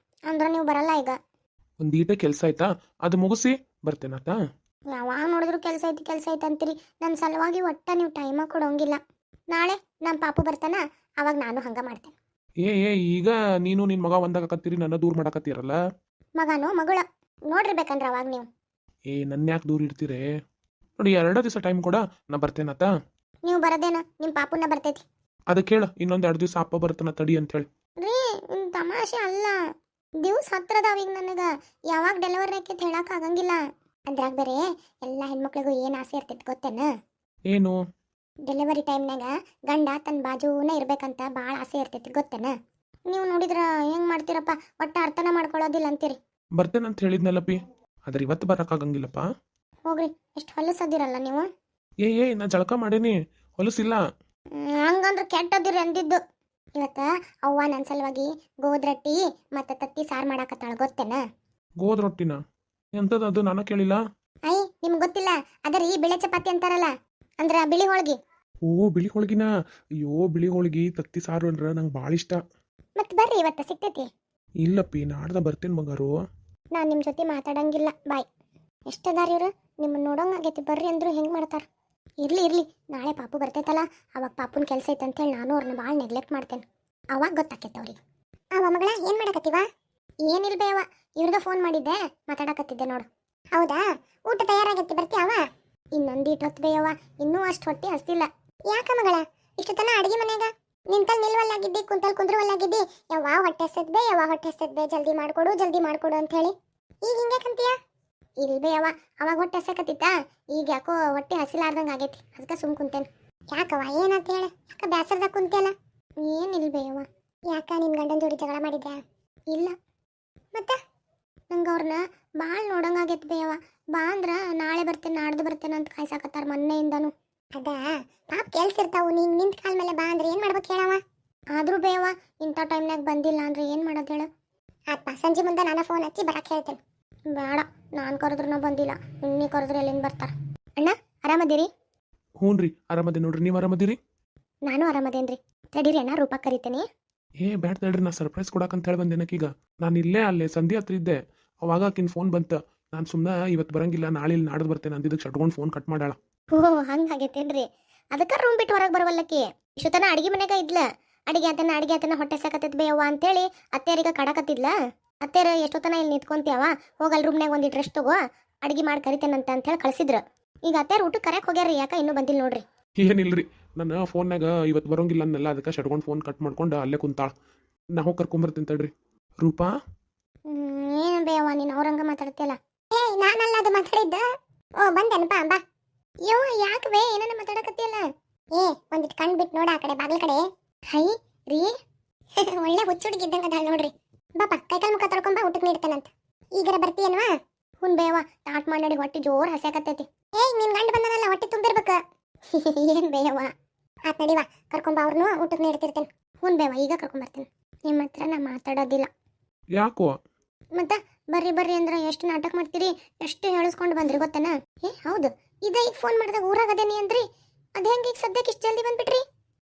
ಅಂದ್ರೆ ನೀವು ಬರಲ್ಲ ಈಗ? ಒಂದೀಟ ಕೆಲಸ ಆಯ್ತಾ ಅದು ಮುಗಿಸಿ ಬರ್ತೇನಾತ. ಯಾವಾಗ ನೋಡಿದ್ರು ಕೆಲಸ ಐತಿ ಅಂತೀರಿ. ನನ್ನ ಸಲುವಾಗಿ ಒಟ್ಟ ನೀವು ಟೈಮ ಕೊಡೋಂಗಿಲ್ಲ. ನಾಳೆ ನಮ್ಮ ಪಾಪು ಬರ್ತಾನ, ಅವಾಗ ನಾನು ಹಂಗ ಮಾಡ್ತೇನೆ. ಈಗ ನೀನು ನಿನ್ ಮಗ ಒಂದಾಗಕತ್ತೀರಿ, ನನ್ನ ದೂರ ಮಾಡಕತ್ತೀರಲ್ಲ. ಮಗನೋ ಮಗಳ ನೋಡ್ರಿ ಬೇಕಂದ್ರೆ ಅವಾಗ ನೀವು. ನನ್ನ ಯಾಕೆ ದೂರ ಇರ್ತೀರೇ? ನೋಡಿ 2 ದಿವಸ ಟೈಮ್ ಕೊಡ, ನಾ ಬರ್ತೇನತ್ತ. ನೀವು ಬರದೇನ ನಿಮ್ಮ ಪಾಪುನ ಬರ್ತೈತಿ. ಅದಕ್ಕೆ ಹೇಳ ಇನ್ನೊಂದ್ 2 ದಿವಸ ಅಪ್ಪ ಬರ್ತಾನ ತಡಿ ಅಂತ ಹೇಳಿ. ರೀ ತಮಾಷೆ ಅಲ್ಲ, ದಿವ್ಸ ಹತ್ರದಾವ ಈಗ ನನಗೆ. ಯಾವಾಗ ಡೆಲಿವರಿ ಆಕೈತಿ ಹೇಳಕ್ ಆಗಂಗಿಲ್ಲ. ಅದ್ರಾಗ ಬೇರೆ ಎಲ್ಲ ಹೆಣ್ಮಕ್ಳಿಗೂ ಏನು ಆಸೆ ಇರ್ತೈತಿ ಗೊತ್ತೇನ? ಏನು? ಡೆಲಿವರಿ ಟೈಮ್ನಾಗ ಗಂಡ ತನ್ನ ಬಾಜೂನ ಇರ್ಬೇಕಂತ ಭಾಳ ಆಸೆ ಇರ್ತೈತಿ ಗೊತ್ತೇನ? ನೀವು ನೋಡಿದ್ರ ಹೆಂಗ್ ಮಾಡ್ತೀರಪ್ಪ, ಒಟ್ಟ ಅರ್ಥನ ಮಾಡ್ಕೊಳ್ಳೋದಿಲ್ಲ ಅಂತೀರಿ. ಬರ್ತೇನಂತ ಹೇಳಿದ್ನಲ್ಲಪ್ಪಿ, ಆದ್ರೆ ಇವತ್ತು ಬರಕ್ಕಾಗಂಗಿಲ್ಲಪ್ಪ. ಹೋಗ್ರಿ, ಎಷ್ಟು ಹೊಲಸದಿರಲ್ಲ ನೀವು. ನಾ ಜಳಕ ಮಾಡೇನಿ, ಹೊಲಸಿಲ್ಲ. ಹಂಗಂದ್ರೆ ಕೆಟ್ಟದಿರಿ ಅಂದಿದ್ದು. ಇವತ್ತ ಅವ್ವ ನನ್ನ ಸಲುವಾಗಿ ಗೋಧಿ ರೊಟ್ಟಿ ಮತ್ತು ತತ್ತಿ ಸಾರು ಮಾಡಾಕತ್ತಾಳ ಗೊತ್ತೇನ? ಗೋದ್ ರೊಟ್ಟಿನ? ಎಂತದ ಅದು ನಾನು ಕೇಳಿಲ್ಲ. ಐ ನಿಮ್ಗೆ ಗೊತ್ತಿಲ್ಲ? ಅದರಿ ಬಿಳೆ ಚಪಾತಿ ಅಂತಾರಲ್ಲ, ಅಂದ್ರ ಬಿಳಿ ಹೋಳ್ಗಿ. ಓ ಬಿಳಿ ಹೋಳ್ಗಿನ? ಅಯ್ಯೋ ಬಿಳಿ ಹೋಳ್ಗಿ ತತ್ತಿ ಸಾರು ಅಂದ್ರ ನಂಗೆ ಭಾಳ ಇಷ್ಟ. ಮತ್ತೆ ಬರ್ರಿ, ಇವತ್ತ ಸಿಗ್ತೈತಿ. ಇಲ್ಲಪ್ಪಿ, ನಾಡ್ದ ಬರ್ತೇನೆ ಮಗಾರು. ನಾನು ನಿಮ್ಮ ಜೊತೆ ಮಾತಾಡಂಗಿಲ್ಲ, ಬಾಯ್. ಎಷ್ಟದಾರಿ ಇವ್ರು, ನಿಮ್ಮನ್ನ ನೋಡೋಂಗಾಗೈತಿ, ಬರ್ರಿ ಅಂದ್ರು ಹೆಂಗೆ ಮಾಡ್ತಾರ. ಇರ್ಲಿ ನಾಳೆ ಪಾಪು ಬರ್ತೈತಲ್ಲ, ಅವಾಗ ಪಾಪುನ ಕೆಲಸ ಐತೆ ಅಂತೇಳಿ ನಾನು ಅವ್ರನ್ನ ಭಾಳ ನೆಗ್ಲೆಕ್ಟ್ ಮಾಡ್ತೇನೆ. ಅವಾಗ ಗೊತ್ತಾಕೈತೆ ಅವ್ರಿಗೆ. ಅವ ಮಗಳ ಏನು ಮಾಡಕತ್ತೀವ? ಏನಿಲ್ಬೇವ, ಇವ್ರಿಗೆ ಫೋನ್ ಮಾಡಿದ್ದೆ, ಮಾತಾಡಕತ್ತಿದ್ದೆ ನೋಡು. ಹೌದಾ, ಊಟ ತಯಾರಾಗೈತಿ, ಬರ್ತೀಯವ? ಇನ್ನೊಂದೀಟ್ ಹೊತ್ತು ಬೇಯವ್ವ, ಇನ್ನೂ ಅಷ್ಟು ಹೊಟ್ಟೆ ಹಸ್ತಿಲ್ಲ. ಯಾಕ ಮಗಳ ಇಷ್ಟು ತನ ಅಡಿಗೆ ಮನ್ಯಾಗ ನಿಂತಲ್ಲಿ ನಿಲ್ವಲ್ಲಾಗಿದ್ದಿ, ಕುಂತಲ್ಲಿ ಕುಂದ್ರವಲ್ಲಾಗಿದ್ದಿ. ಯಾವಾಗ ಹೊಟ್ಟೆ ಹಸ್ತದ್ಬೇ, ಜಲ್ದಿ ಮಾಡ್ಕೊಡು ಅಂತ ಹೇಳಿ. ಈಗ ಹಿಂಗೆ ಕಂತೀಯ? ಇಲ್ಬೇ ಅವ್ವ, ಅವಾಗ ಹೊಟ್ಟೆ ಹಸಕತ್ತಿತ್ತ, ಈಗ ಯಾಕೋ ಹೊಟ್ಟೆ ಹಸಿಲಾರ್ದಂಗೆ ಆಗೈತಿ, ಅದಕ್ಕೆ ಸುಮ್ ಕುಂತೇನೆ. ಯಾಕವ್ವ ಏನಂತ ಹೇಳ, ಯಾಕ ಬ್ಯಾಸರ್ದಾಗ ಕುಂತಿಯಲ್ಲ? ಏನಿಲ್ಬೇ ಅವ್ವ. ಯಾಕ ನಿನ್ನ ಗಂಡನ ಜೋಡಿ ಜಗಳ ಮಾಡಿದ್ಯಾ? ಇಲ್ಲ. ಮತ್ತೆ ನಂಗೆ ಅವ್ರನ್ನ ಭಾಳ ನೋಡಂಗಾಗೈತಿ ಬೇಯವ್ವ. ಬಾ ಅಂದ್ರೆ ನಾಳೆ ಬರ್ತೇನೆ ನಾಡ್ದು ಬರ್ತೇನೆ ಅಂತ ಕಾಯ್ಸಾಕತ್ತಾರ ಮೊನ್ನೆಯಿಂದನು. ಅದ ಪಾಪ ಕೆಲ್ಸ ಇರ್ತಾವು, ನೀನು ನಿಂತ ಕಾಲ ಮೇಲೆ ಬಾ ಅಂದ್ರೆ ಏನು ಮಾಡ್ಬೇಕು ಹೇಳವ? ಆದರೂ ಬೇಯವ್ವ, ಇಂಥ ಟೈಮ್ನಾಗ ಬಂದಿಲ್ಲ ಅಂದ್ರೆ ಏನು ಮಾಡೋದು ಹೇಳು? ಆತ್ಮ ಸಂಜೆ ಮುಂದೆ ನಾನು ಫೋನ್ ಹಚ್ಚಿ ಬರಕ್ಕೆ ಹೇಳ್ತೇನೆ. ಬೇಡ, ನಾನು ಕರೆದ್ರೂ ಬಂದಿಲ್ಲ, ಇನ್ನೀ ಕರೆದ್ರೆ ಎಲ್ಲಿಂದ ಬರ್ತಾರ? ಅಣ್ಣ ಆರಾಮದಿರಿ? ಹ್ಞೂ ರೀ, ಆರಾಮದೆ ನೋಡ್ರಿ. ನೀವು ಆರಾಮದಿರಿ? ನಾನು ಆರಾಮದೇನ್ರಿ. ತಡೀರಿ ಅಣ್ಣ, ರೂಪ ಕರಿತೇನೆ. ಬ್ಯಾಡ ತಡ್ರಿ, ನಾ ಸರ್ಪ್ರೈಸ್ ಕೊಡಕಂತ ಹೇಳಿ ಬಂದೇನಕ್ಕೀಗ. ನಾನು ಇಲ್ಲೇ ಅಲ್ಲೇ ಸಂಧಿ ಹತ್ರ ಇದ್ದೆ, ಅವಾಗ ಆಕಿನ ಫೋನ್ ಬಂತ. ನಾನು ಸುಮ್ಮನೆ ಇವತ್ತು ಬರಂಗಿಲ್ಲ, ನಾಳೆ ಇಲ್ಲಿ ನಾಡ್ದು ಬರ್ತೇನೆ ಅಂದಿದ್ದಕ್ಕೆ ಶಟ್ಕೊಂಡು ಫೋನ್ ಕಟ್ ಮಾಡಾಳ. ಓಹ್ ಹಂಗಾಗೈತೇನ್ರಿ? ಅದಕ್ಕೆ ರೂಮ್ ಬಿಟ್ಟು ಹೊರಗೆ ಬರವಲ್ಲಕ್ಕಿ. ಇಷ್ಟೊತ್ತನ ಅಡಿಗೆ ಮನೆಗ ಇದ್ಲ. ಅಡಿಗೆ ಆತನ ಹೊಟ್ಟೆ ಸಾಕತ್ತೈತಿ ಬೇಯವ್ವ ಅಂತೇಳಿ ಅತ್ತೇರಿಗೆ ಕಡಕತ್ತಿದ್ಲ. ಅತ್ತೇರ ಎಷ್ಟೊತ್ತನ ಇಲ್ಲಿ ನಿಂತ್ಕೊಂತೀಯವ, ಹೋಗಲ್ ರೂಮ್ನಾಗ ಒಂದಿಟ್ಟು ರೆಸ್ಟ್ ತಗೋ, ಅಡಿಗೆ ಮಾಡಿ ಕರಿತೇನಂತ ಅಂತೇಳಿ ಕಳಿಸಿದ್ರು. ಈಗ ಅತ್ತೇರ ಊಟಕ್ಕೆ ಕರೆಯಕ್ಕೆ ಹೋಗ್ಯಾರ, ಯಾಕ ಇನ್ನೂ ಬಂದಿಲ್ಲ ನೋಡ್ರಿ. ಏನಿಲ್ರಿ, ನನ್ನ ಫೋನ್ನಾಗ ಇವತ್ತು ಬರೋಂಗಿಲ್ಲ ಅನ್ನಲ್ಲ, ಅದಕ್ಕೆ ಶಟ್ಕೊಂಡು ಫೋನ್ ಕಟ್ ಮಾಡ್ಕೊಂಡು ಅಲ್ಲೇ ಕುಂತಾಳ. ನಾ ಹೋಗಿ ಕರ್ಕೊಂಬರ್ತೀನಿ ತಡ್ರಿ. ರೂಪಾ ಏನು ಬೇಯವ್ವ ನೀನು ಅವ್ರಂಗ ಮಾತಾಡ್ತಿಯಲ್ಲ? ನಾನಲ್ಲ ಅದು ಮಾತಾಡಿದ್ದ. ಓ ಬಂದೇನಪ್ಪ, ಬಾ. ಯವ್ವ ಯಾಕೆ ಬೇ ಏನನ್ನ ಮಾತಾಡಕತ್ತಿಯಲ್ಲ? ಒಂದಿಟ್ಟು ಕಣ್ ಬಿಟ್ಟು ನೋಡ ಆ ಕಡೆ ಬಾಗಿಲ ಕಡೆ. ಹೈ ರೀ ಒಳ್ಳೆ ಹುಚ್ಚುಡುಗಿದ್ದಂಗ ಅದಾಳ ನೋಡ್ರಿ. ಬಾಪ ಕೈಕಾಲು ಮುಖ ತೊಳ್ಕೊಂಬ, ಊಟಕ್ಕೆ ನೀಡ್ತೇನಂತ. ಈಗರ ಬರ್ತೀಯನ್ವಾ? ಹುನ್ ಬೇಯವ್ವ, ತಾಟ್ ಮಾಡಿ ಹೊಟ್ಟೆ ಜೋರ್ ಹಸ್ಯಾಕತ್ತೈತಿ. ನಿನ್ ಗಂಡ ಬಂದನಲ್ಲ, ಹೊಟ್ಟೆ ತುಂಬಿರ್ಬೇಕು. ಏನ್ ಬೇಯವ್ವ, ಆತ್ ನಡಿವಾ, ಕರ್ಕೊಂಬ ಅವ್ರನ್ನು ಊಟಕ್ಕೆ ನೀಡ್ತಿರ್ತೇನೆ. ಹುನ್ ಬೇಯವ್ವ, ಈಗ ಕರ್ಕೊಂಬರ್ತೇನೆ. ನಿಮ್ಮ ಹತ್ರ ನಾ ಮಾತಾಡೋದಿಲ್ಲ. ಯಾಕೋ? ಮತ್ತೆ ಬರ್ರಿ ಅಂದ್ರೆ ಎಷ್ಟು ನಾಟಕ ಮಾಡ್ತೀರಿ, ಎಷ್ಟು ಹೇಳಿಸ್ಕೊಂಡು ಬಂದ್ರಿ ಗೊತ್ತೇನ? ಹೌದು, ಈಗ ಫೋನ್ ಮಾಡಿದಾಗ ಊರಾಗದೇನಿ ಅಂದ್ರಿ, ಅದ ಹೆಂಗೆ ಈಗ ಸದ್ಯಕ್ಕೆ ಇಷ್ಟು ಜಲ್ದಿ ಬಂದ್ಬಿಟ್ರಿ?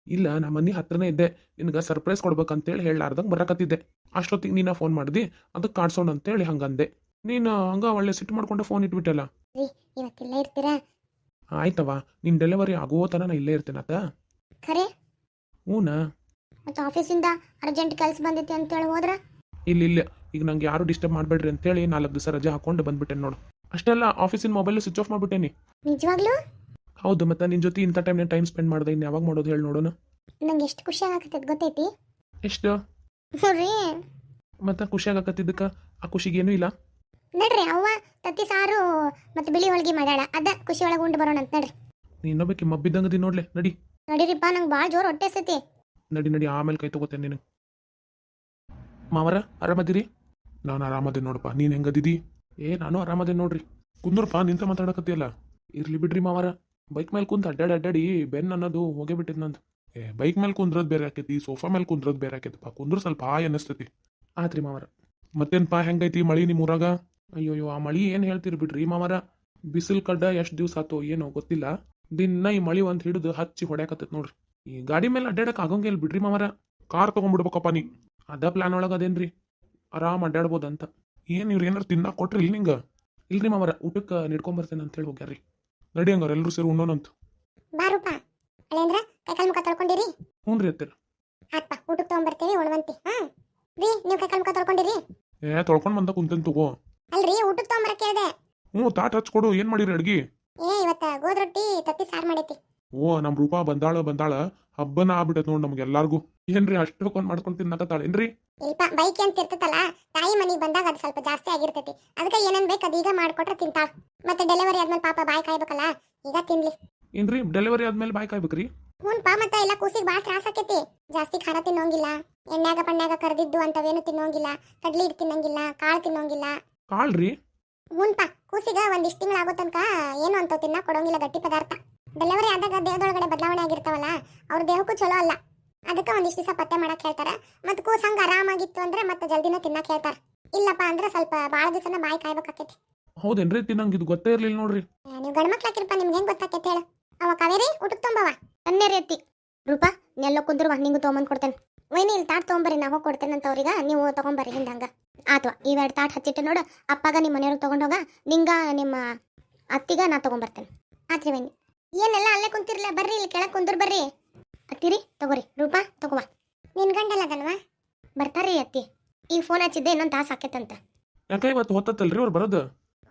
ಇಲ್ಲ, ನಾ ಮನೆ ಹತ್ರನೇ ಇದ್ದೆ, ನಿನ್ಗೆ ಸರ್ಪ್ರೈಸ್ ಕೊಡ್ಬೇಕಂತೇಳಿ ಹೇಳಾರ್ದಂಗೆ ಬರಕತ್ತಿದ್ದೆ. ಅಷ್ಟೊತ್ತಿಗೆ ನೀನು ಫೋನ್ ಮಾಡ್ದಿ, ಅದಕ್ಕೆ ಕಾಡ್ಸೋಣ ಅಂತೇಳಿ ಹಂಗಂದೆ. ನೀನು ಹಂಗ ಒಳ್ಳೆ ಸಿಟ್ಟು ಮಾಡ್ಕೊಂಡು ಫೋನ್ ಇಟ್ಬಿಟ್ಟಲ್ಲ. ಇವತ್ತಿಲ್ಲ ಇರ್ತೀರಾ? ಆಯ್ತವ, ನಿನ್ ಡೆಲಿವರಿ ಆಗೋ ತನ ನಾ ಇಲ್ಲೇ ಇರ್ತೇನತ್ತ. ಖರೆ? ಹ್ಞೂನಾ. ಮತ್ತೆ ಆಫೀಸಿಂದ ಅರ್ಜೆಂಟ್ ಕೆಲಸ ಬಂದೈತಿ ಅಂತೇಳಿ ಹೋದ್ರ? ಇಲ್ಲ, ಈಗ ನಂಗೆ ಯಾರು ಡಿಸ್ಟರ್ಬ್ ಮಾಡಬೇಡ್ರಿ ಅಂತೇಳಿ 4 ದಿವಸ ರಜೆ ಹಾಕೊಂಡು ಬಂದ್ಬಿಟ್ಟೆ ನೋಡು. ಅಷ್ಟೆಲ್ಲ ಆಫೀಸಿನ ಮೊಬೈಲ್ ಸ್ವಿಚ್ ಆಫ್ ಮಾಡ್ಬಿಟ್ಟೇನಿ. ನಿಜವಾಗ್ಲೂ? ಹೌದು, ಮತ್ತೆ ನಿನ್ ಜೊತೆ ಇಂಥ ಟೈಮ್ ಸ್ಪೆಂಡ್ ಮಾಡ್ದೆ, ಇನ್ನು ಯಾವಾಗ ಮಾಡೋದು ಹೇಳಿ ನೋಡೋಣ. ನಂಗೆ ಎಷ್ಟು ಖುಷಿ ಆಗತ್ತೈತಿ ಗೊತ್ತೈತಿ? ಎಷ್ಟು? ರೀ ಮತ್ತೆ ಖುಷಿ ಆಗಕತ್ತಿದ್ದಕ್ಕೆ ಆ ಖುಷಿಗೇನು ಇಲ್ಲ. ನಡ್ರಿ, ಅವ್ವ ತತ್ತಿ ಸಾರು ಮತ್ತೆ ಬಿಳಿ ಹೋಳಿಗೆ ಮಾಡ್ಯಾಳ, ಅದ ಖುಷಿ ಒಳಗೆ ಉಂಡು ಬರೋಣ ಅಂತ. ನಡ್ರಿ, ಇನ್ನೊಬ್ಬಕ್ಕೆ ಮಬ್ಬಿದ್ದಂಗದಿ ನೋಡ್ಲೆ, ನಡಿ. ನಡೀರಿಪ್ಪ, ನಂಗೆ ಭಾಳ ಜೋರು ಹೊಟ್ಟೆ ಸತಿ. ನಡಿ, ಆಮೇಲೆ ಕೈ ತಗೋತೇನೆ ನಿನಗೆ. ಮಾವರ ಆರಾಮದಿರಿ? ನಾನು ಆರಾಮದೆ ನೋಡಪ್ಪ, ನೀನು ಹೆಂಗದಿದಿ? ನಾನು ಆರಾಮದೆ ನೋಡ್ರಿ. ಕುಂದ್ರಪ್ಪ, ನಿಂತ ಮಾತಾಡಕತ್ತಿಯಲ್ಲ. ಇರ್ಲಿ ಬಿಡ್ರಿ ಮಾವರ, ಬೈಕ್ ಮೇಲೆ ಕುಂತ ಅಡ್ಡಾಡಿ ಬೆನ್ ಅನ್ನೋದು ಹೋಗೇ ಬಿಟ್ಟಿದ್ ನಂದು. ಬೈಕ್ ಮೇಲೆ ಕುಂದ್ರದ್ ಬೇರೆ ಆಕೈತಿ, ಸೋಫಾ ಮೇಲೆ ಕುಂದ್ರದ್ ಬೇರೆ ಆಕೈತಪ್ಪ. ಕುಂದ್ರ ಸ್ವಲ್ಪ ಹಾಯ್ ಅನ್ನಿಸ್ತೈತಿ. ಆತ್ರಿ ಮಾವರ. ಮತ್ತೇನ್ಪಾ ಹೆಂಗೈತಿ ಮಳಿ ನಿಮ್ಮ ಊರಾಗ? ಅಯ್ಯೋಯ್ಯೋ ಆ ಮಳಿ ಏನು ಹೇಳ್ತೀರಿ ಬಿಡ್ರಿ ಮಾವರ. ಬಿಸಿಲು ಕಡ್ಡ ಎಷ್ಟು ದಿವ್ಸ ಆತೋ ಏನೋ ಗೊತ್ತಿಲ್ಲ. ದಿನ ಈ ಮಳಿ ಒಂದು ಹಿಡಿದು ಹಚ್ಚಿ ಹೊಡ್ಯಾಕತ್ತೈತಿ ನೋಡ್ರಿ. ಈ ಗಾಡಿ ಮೇಲೆ ಅಡ್ಡಾಡಕ್ ಆಗಂಗಿಲ್ಲ ಬಿಡ್ರಿ ಮಾವರ. ಕಾರ್ ತಗೊಂಡ್ಬಿಡ್ಬೇಕಪ್ಪ ನೀ. ಅದ ಪ್ಲಾನ್ ಒಳಗೆ ಅದೇನ್ರಿ, ಆರಾಮ್ ಅಡ್ಡಾಡ್ಬೋದಂತ. ಏನ್ ಇವ್ರು ಏನಾರು ತಿನ್ನಾಕ್ ಕೊಟ್ರಿ ನಿಂಗ? ಇಲ್ರಿ ಮಾವರ, ಊಟಕ್ಕೆ ನಿಡ್ಕೊಂಬರ್ತೇನೆ ಅಂತ ಹೇಳಿ ಹೋಗ್ಯಾರ್ರಿ. ನಡಿ ಹಂಗಾರ ಎಲ್ಲರೂ ಸೇರಿ ಉಣ್ಣೋಣಂತ. ಬಾ ರೂಪ ಅಲ್ಲೇಂದ್ರ ಕೈಕಾಲು ಮುಖ ತೊಳ್ಕೊಂಡಿರಿ. ಹ್ಞೂ ರೀ ಅತ್ತಿರ. ಆತ್ಪ ಊಟಕ್ಕೆ ತೊಗೊಂಬರ್ತೀವಿ ಉಣ್ವಂತಿ. ರೀ ನೀವು ಕೈಕಾಲು ಮುಖ ತೊಳ್ಕೊಂಡಿರಿ? ತೊಳ್ಕೊಂಡ್ ಬಂದ ಕುಂತೇನ್ ತಗೋ. ಅಲ್ರಿ ಊಟಕ್ಕೆ ತೊಗೊಂಬರಕ್ ಕೇಳಿದೆ. ತಾಟ್ ಹಚ್ಕೊಡು. ಏನ್ ಮಾಡಿರಿ ಅಡ್ಗಿ? ಇವತ್ತ ಗೋದ್ ರೊಟ್ಟಿ ತತ್ತಿ ಸಾರು ಮಾಡೈತಿ. ನಮ್ ರೂಪಾ ಬಂದಾಳ ಹಬ್ಬನ ಆಗ್ಬಿಟ್ಟೈತ್ ನೋಡ್ ನಮ್ಗೆಲ್ಲಾರ್ಗು. ಏನ್ರಿ ಅಷ್ಟೊಂದ್ ಮಾಡ್ಕೊಂಡ್ ತಿನ್ನಕತ್ತಾಳೇನ್ರಿ? ಇಲ್ಪ ಬೈಕ್ ಅಂತ ಇರ್ತೈತಲ್ಲ, ತಾಯಿ ಮನೆಗೆ ಬಂದಾಗ ಅದು ಸ್ವಲ್ಪ ಜಾಸ್ತಿ ಆಗಿರ್ತೈತಿ. ಅದಕ್ಕೆ ಏನೇನ್ ಬೇಕು ಅದೀಗ ಮಾಡ್ಕೊಟ್ರೆ ತಿಂತಾಳ. ಮತ್ತೆ ಡೆಲಿವರಿ ಆದ್ಮೇಲೆ ಪಾಪ ಬಾಯಿ ಕಾಯ್ಬೇಕಲ್ಲ, ಈಗ ತಿನ್ಲಿ. ಏನ್ರಿ ಡೆಲಿವರಿ ಆದ್ಮೇಲೆ ಬಾಯ್ ಕಾಯ್ಬೇಕ್ರಿ? ಹ್ಞೂನ್ಪ, ಮತ್ತೆ ಎಲ್ಲ ಕೂಸಿಗೆ ಭಾಳ ತ್ರಾಸ ಆಕೈತಿ. ಜಾಸ್ತಿ ಖಾರ ತಿನ್ನೋಂಗಿಲ್ಲ, ಎಣ್ಣೆಗ ಪಣ್ಣಾಗ ಕರ್ದಿದ್ದು ಅಂತವೇನು ತಿನ್ನೋಂಗಿಲ್ಲ, ಕಡ್ಲಿ ಹಿಟ್ಟು ತಿನ್ನಂಗಿಲ್ಲ, ಕಾಳು ತಿನ್ನೋಂಗಿಲ್ಲ. ಕಾಳ್ರಿ? ಹ್ಞೂನ್ಪ, ಕೂಸಿಗ ಒಂದಿಷ್ಟು ತಿಂಗಳು ಆಗೋ ತನಕ ಏನು ಅಂತ ತಿನ್ನಕ್ ಕೊಡೋಂಗಿಲ್ಲ ಗಟ್ಟಿ ಪದಾರ್ಥ. ಡೆಲಿವರಿ ಆದಾಗ ದೇಹದೊಳಗಡೆ ಬದಲಾವಣೆ ಆಗಿರ್ತಾವಲ್ಲ, ಅವ್ರ ದೇಹಕ್ಕೂ ಚಲೋ ಅಲ್ಲ. ಅದಕ್ಕೆ ಒಂದಿಷ್ಟು ದಿವಸ ಪತ್ತೆ ಮಾಡಕ್ ಹೇಳ್ತಾರ. ಮತ್ತೆ ಕೂಸ್ ಹಂಗ ಆರಾಮಾಗಿತ್ತು ಅಂದ್ರೆ ಮತ್ತೆ ಜಲ್ದಿನ ತಿನ್ನಕ್ ಹೇಳ್ತಾರ. ಇಲ್ಲಪ್ಪ ಅಂದ್ರೆ ಸ್ವಲ್ಪ ಭಾಳ ದಿವಸನ ಬಾಯಿ ಕಾಯ್ಬೇಕಾಕೈತಿ. ಹೌದೇನ್ರಿ? ತಿನ್ನಂಗ ಇದು ಗೊತ್ತೇ ಇರ್ಲಿಲ್ಲ ನೋಡ್ರಿ. ನೀವು ಗಂಡ್ಮಕ್ಳಾಕಿರಪ್ಪ, ನಿಮ್ಗೆ ಹೆಂಗ್ ಗೊತ್ತಾಕೈತೆ ಹೇಳು. ಅವ ಕಾವೇರಿ ಊಟಕ್ಕೆ ತೊಂಬವ ಅನ್ನೇ ರೀತಿ. ರೂಪಾ ನೆಲ್ಲ ಕುಂದ್ರು ನಿಂಗು ತೊಗೊಂಬಂದು ಕೊಡ್ತೇನೆ. ವೈನಿ ಇಲ್ಲಿ ತಾಟ್ ತೊಗೊಂಬರ್ರಿ, ನಾ ಹೋಗಿ ಕೊಡ್ತೇನೆ ಅಂತ ಅವ್ರಿಗೆ, ನೀವು ತೊಗೊಂಬರ್ರಿ ಹಿಂದಂಗ. ಆತ್ವಾ ಇವೆರಡು ತಾಟ್ ಹಚ್ಚಿಟ್ಟು ನೋಡು. ಅಪ್ಪಾಗ ನಿಮ್ಮ ಮನೆಯವ್ರಿಗೆ ತೊಗೊಂಡೋಗ, ನಿಂಗ ನಿಮ್ಮ ಅತ್ತಿಗ ನಾ ತೊಗೊಂಬರ್ತೇನೆ. ಆತ್ರಿ ವೈನಿ. ಏನೆಲ್ಲ ಅಲ್ಲೇ ಕುಂತಿರ್ಲ, ಬರ್ರಿ ಇಲ್ಲಿ ಕೆಳಗೆ ಕುಂದ್ರು ಬರ್ರಿ. ಅತ್ತಿರಿ ತಗೋರಿ. ರೂಪಾ ತಗೋವ. ನಿನ್ ಗಂಡಲ್ಲದನ್ವಾ? ಬರ್ತಾರ್ರಿ ಅತ್ತಿ. ಈಗ ಫೋನ್ ಹಚ್ಚಿದ್ದೆ, ಇನ್ನೊಂದು ತಾಸು ಆಕೈತಂತ. ಯಾಕೆ ಇವತ್ತು ಹೊತ್ತತ್ತಲ್ರಿ ಅವ್ರು ಬರೋದು?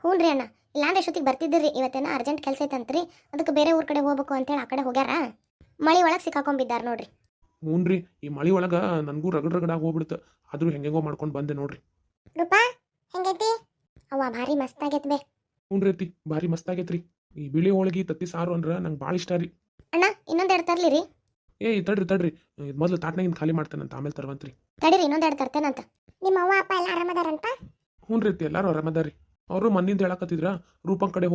ಹ್ಞೂ ರೀ ಅಣ್ಣ, ಇಲ್ಲಾಂದ್ರೆ ಎಷ್ಟೊತ್ತಿಗೆ ಬರ್ತಿದ್ದೀರಿ. ಇವತ್ತೇನೋ ಅರ್ಜೆಂಟ್ ಕೆಲಸ ಐತಂತ್ರಿ, ಅದಕ್ಕೆ ಬೇರೆ ಊರ ಕಡೆ ಹೋಗ್ಬೇಕು ಅಂತೇಳಿ ಆ ಕಡೆ ಹೋಗ್ಯಾರ. ಮಳಿ ಒಳಗೆ ಸಿಕ್ಕಾಕೊಂಬಿದ್ದಾರ ನೋಡ್ರಿ. ಹ್ಞೂನ್ರಿ, ಈ ಮಳಿ ಒಳಗ ನನಗೂ ರಗಡಾಗಿ ಹೋಗ್ಬಿಡ್ತು. ಆದ್ರೂ ಹೆಂಗೆಂಗೋ ಮಾಡ್ಕೊಂಡು ಬಂದೆ ನೋಡ್ರಿ. ರೂಪಾ ಹೆಂಗೈತಿ? ಅವ್ವ ಭಾರಿ ಮಸ್ತ್ ಆಗೈತ್ ಬೇ. ಹ್ಞೂನ್ರಿ ಅತ್ತಿ, ಭಾರಿ ಮಸ್ತ್ ಆಗೈತ್ರಿ. ಈ ಬಿಳಿ ಹೋಳಿಗೆ ತತ್ತಿ ಸಾರು ಅಂದ್ರೆ ನಂಗೆ ಭಾಳ ಇಷ್ಟ ರೀ. ಅಣ್ಣ ಇನ್ನೊಂದೆರಡು ತರ್ಲಿ ರೀ? ತಡ್ರಿ ಇದು ಮೊದಲು ತಾಟ್ನಾಗಿಂದ ಖಾಲಿ ಮಾಡ್ತೇನಂತ, ಆಮೇಲೆ ತರುವಂತ್ರಿ. ತಡೀರಿ, ಇನ್ನೊಂದೆರಡು ತರ್ತೇನಂತ. ನಿಮ್ಮ ಅವ್ವ ಅಪ್ಪ ಎಲ್ಲ ಆರಾಮದಾರಂತ? ಹ್ಞೂನ್ರಿ ಅತ್ತಿ, ಎಲ್ಲರೂ ಆರಾಮದಾರಿ. ಅವರು ಮನ್ನಿಂದ ಹೇಳಕತ್ತಿದ್ರ, ರೂಪಂ ಕಡೆ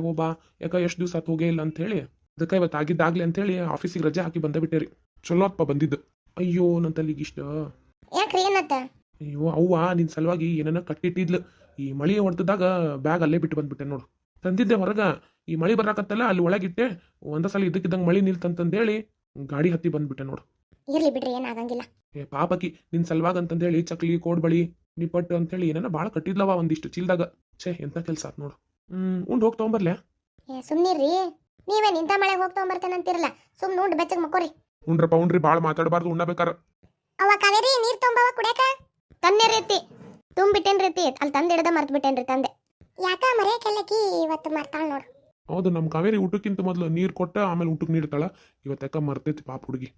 ಹೋಬಾ, ಯಾಕ ಎಷ್ಟು ದಿವಸ ಆತ್ ಹೋಗೇ ಇಲ್ಲ ಅಂತ ಹೇಳಿ. ಅದಕ್ಕೆ ಇವತ್ತು ಆಗಿದ್ದಾಗ್ಲಿ ಅಂತ ಹೇಳಿ ಆಫೀಸಿಗೆ ರಜೆ ಹಾಕಿ ಬಂದ ಬಿಟ್ಟೇರಿ. ಚಲೋ ಅಪ್ಪ ಬಂದಿದ್ದು. ಅಯ್ಯೋ ನನ್ನ ತಲೆಗೆ ಇಷ್ಟ. ಯಾಕ್ರಿ ಏನತ್ತ? ಅಯ್ಯೋ ಅವ್ವ ನಿನ್ ಸಲುವಾಗಿ ಏನನ್ನ ಕಟ್ಟಿಟ್ಟಿದ್ಲು. ಈ ಮಳಿ ಹೊಡೆದಾಗ ಬ್ಯಾಗ್ ಅಲ್ಲೇ ಬಿಟ್ಟು ಬಂದ್ಬಿಟ್ಟೆ ನೋಡು. ತಂದಿದ್ದೆ ಹೊರಗ, ಈ ಮಳಿ ಬರಾಕತ್ತಲ್ಲ ಅಲ್ಲಿ ಒಳಗಿಟ್ಟೆ. ಒಂದ ಸಲ ಇದಕ್ಕಿದ್ದಂಗೆ ಮಳಿ ನಿಲ್ತಂತಂದೇಳಿ ಗಾಡಿ ಹತ್ತಿ ಬಂದ್ಬಿಟ್ಟೆ ನೋಡು. ಇರ್ಲಿ ಬಿಡ್ರಿ, ಏನಾಗಂಗಿಲ್ಲ. ಪಾಪಕಿ ನಿನ್ ಸಲುವಾಗ ಅಂತಂದೇಳಿ ಚಕ್ಲಿ ಕೋಡ್ಬಳಿ ನಿಪ್ಪಟ್ಟು ಅಂತೇಳಿ ಏನೇನ ಭಾಳ ಕಟ್ಟಿದ್ಲವ ಒಂದಿಷ್ಟು ಚೀಲ್ದಾಗ. ಎಂತ ಕೆಲ್ಸ ಆತ್ ನೋಡು. ಉಂಡ್ ಹೋಗಿ ತಗೊಂಬರ್ಲೆ? ಸುಮ್ನಿರ್ರಿ, ನೀವೇ ನಿಂತ ಮಳೆ ಹೋಗಿ ತಗೊಂಬರ್ತೇನಂತಿರಲ್ಲ, ಸುಮ್ನೆ ಉಂಡು ಬೆಚ್ಚಗೆ ಮಕ್ಕೋರಿ. ಉಂಡ್ರಿ ಭಾಳ ಮಾತಾಡಬಾರ್ದು, ಉಣ್ಣಬೇಕಾರ. ಅವ ಕಾವೇರಿ ನೀರ್ ತೊಂಬವ ಕುಡಿಯಾಕ. ತನ್ನೆ ರೀತಿ ತುಂಬಿಟ್ಟೇನ್ ರೀತಿ, ಅಲ್ಲಿ ತಂದಿಡದ ಮರ್ತು ಬಿಟ್ಟೇನ್ರಿ ತಂದೆ. ಯಾಕ ಮರೆಯಕ್ಕೆಲ್ಲಕಿ ಇವತ್ತು ಮರ್ತಾಳ ನೋಡು. ಹೌದು, ನಮ್ಮ ಕಾವೇರಿ ಊಟಕ್ಕಿಂತ ಮೊದಲು ನೀರು ಕೊಟ್ಟ ಆಮೇಲೆ ಊಟಕ್ಕೆ ನೀಡ್ತಾಳ. ಇವತ್ತಕ್ಕ ಮರ್ತೈತಿ ಪಾಪ ಹುಡುಗಿ.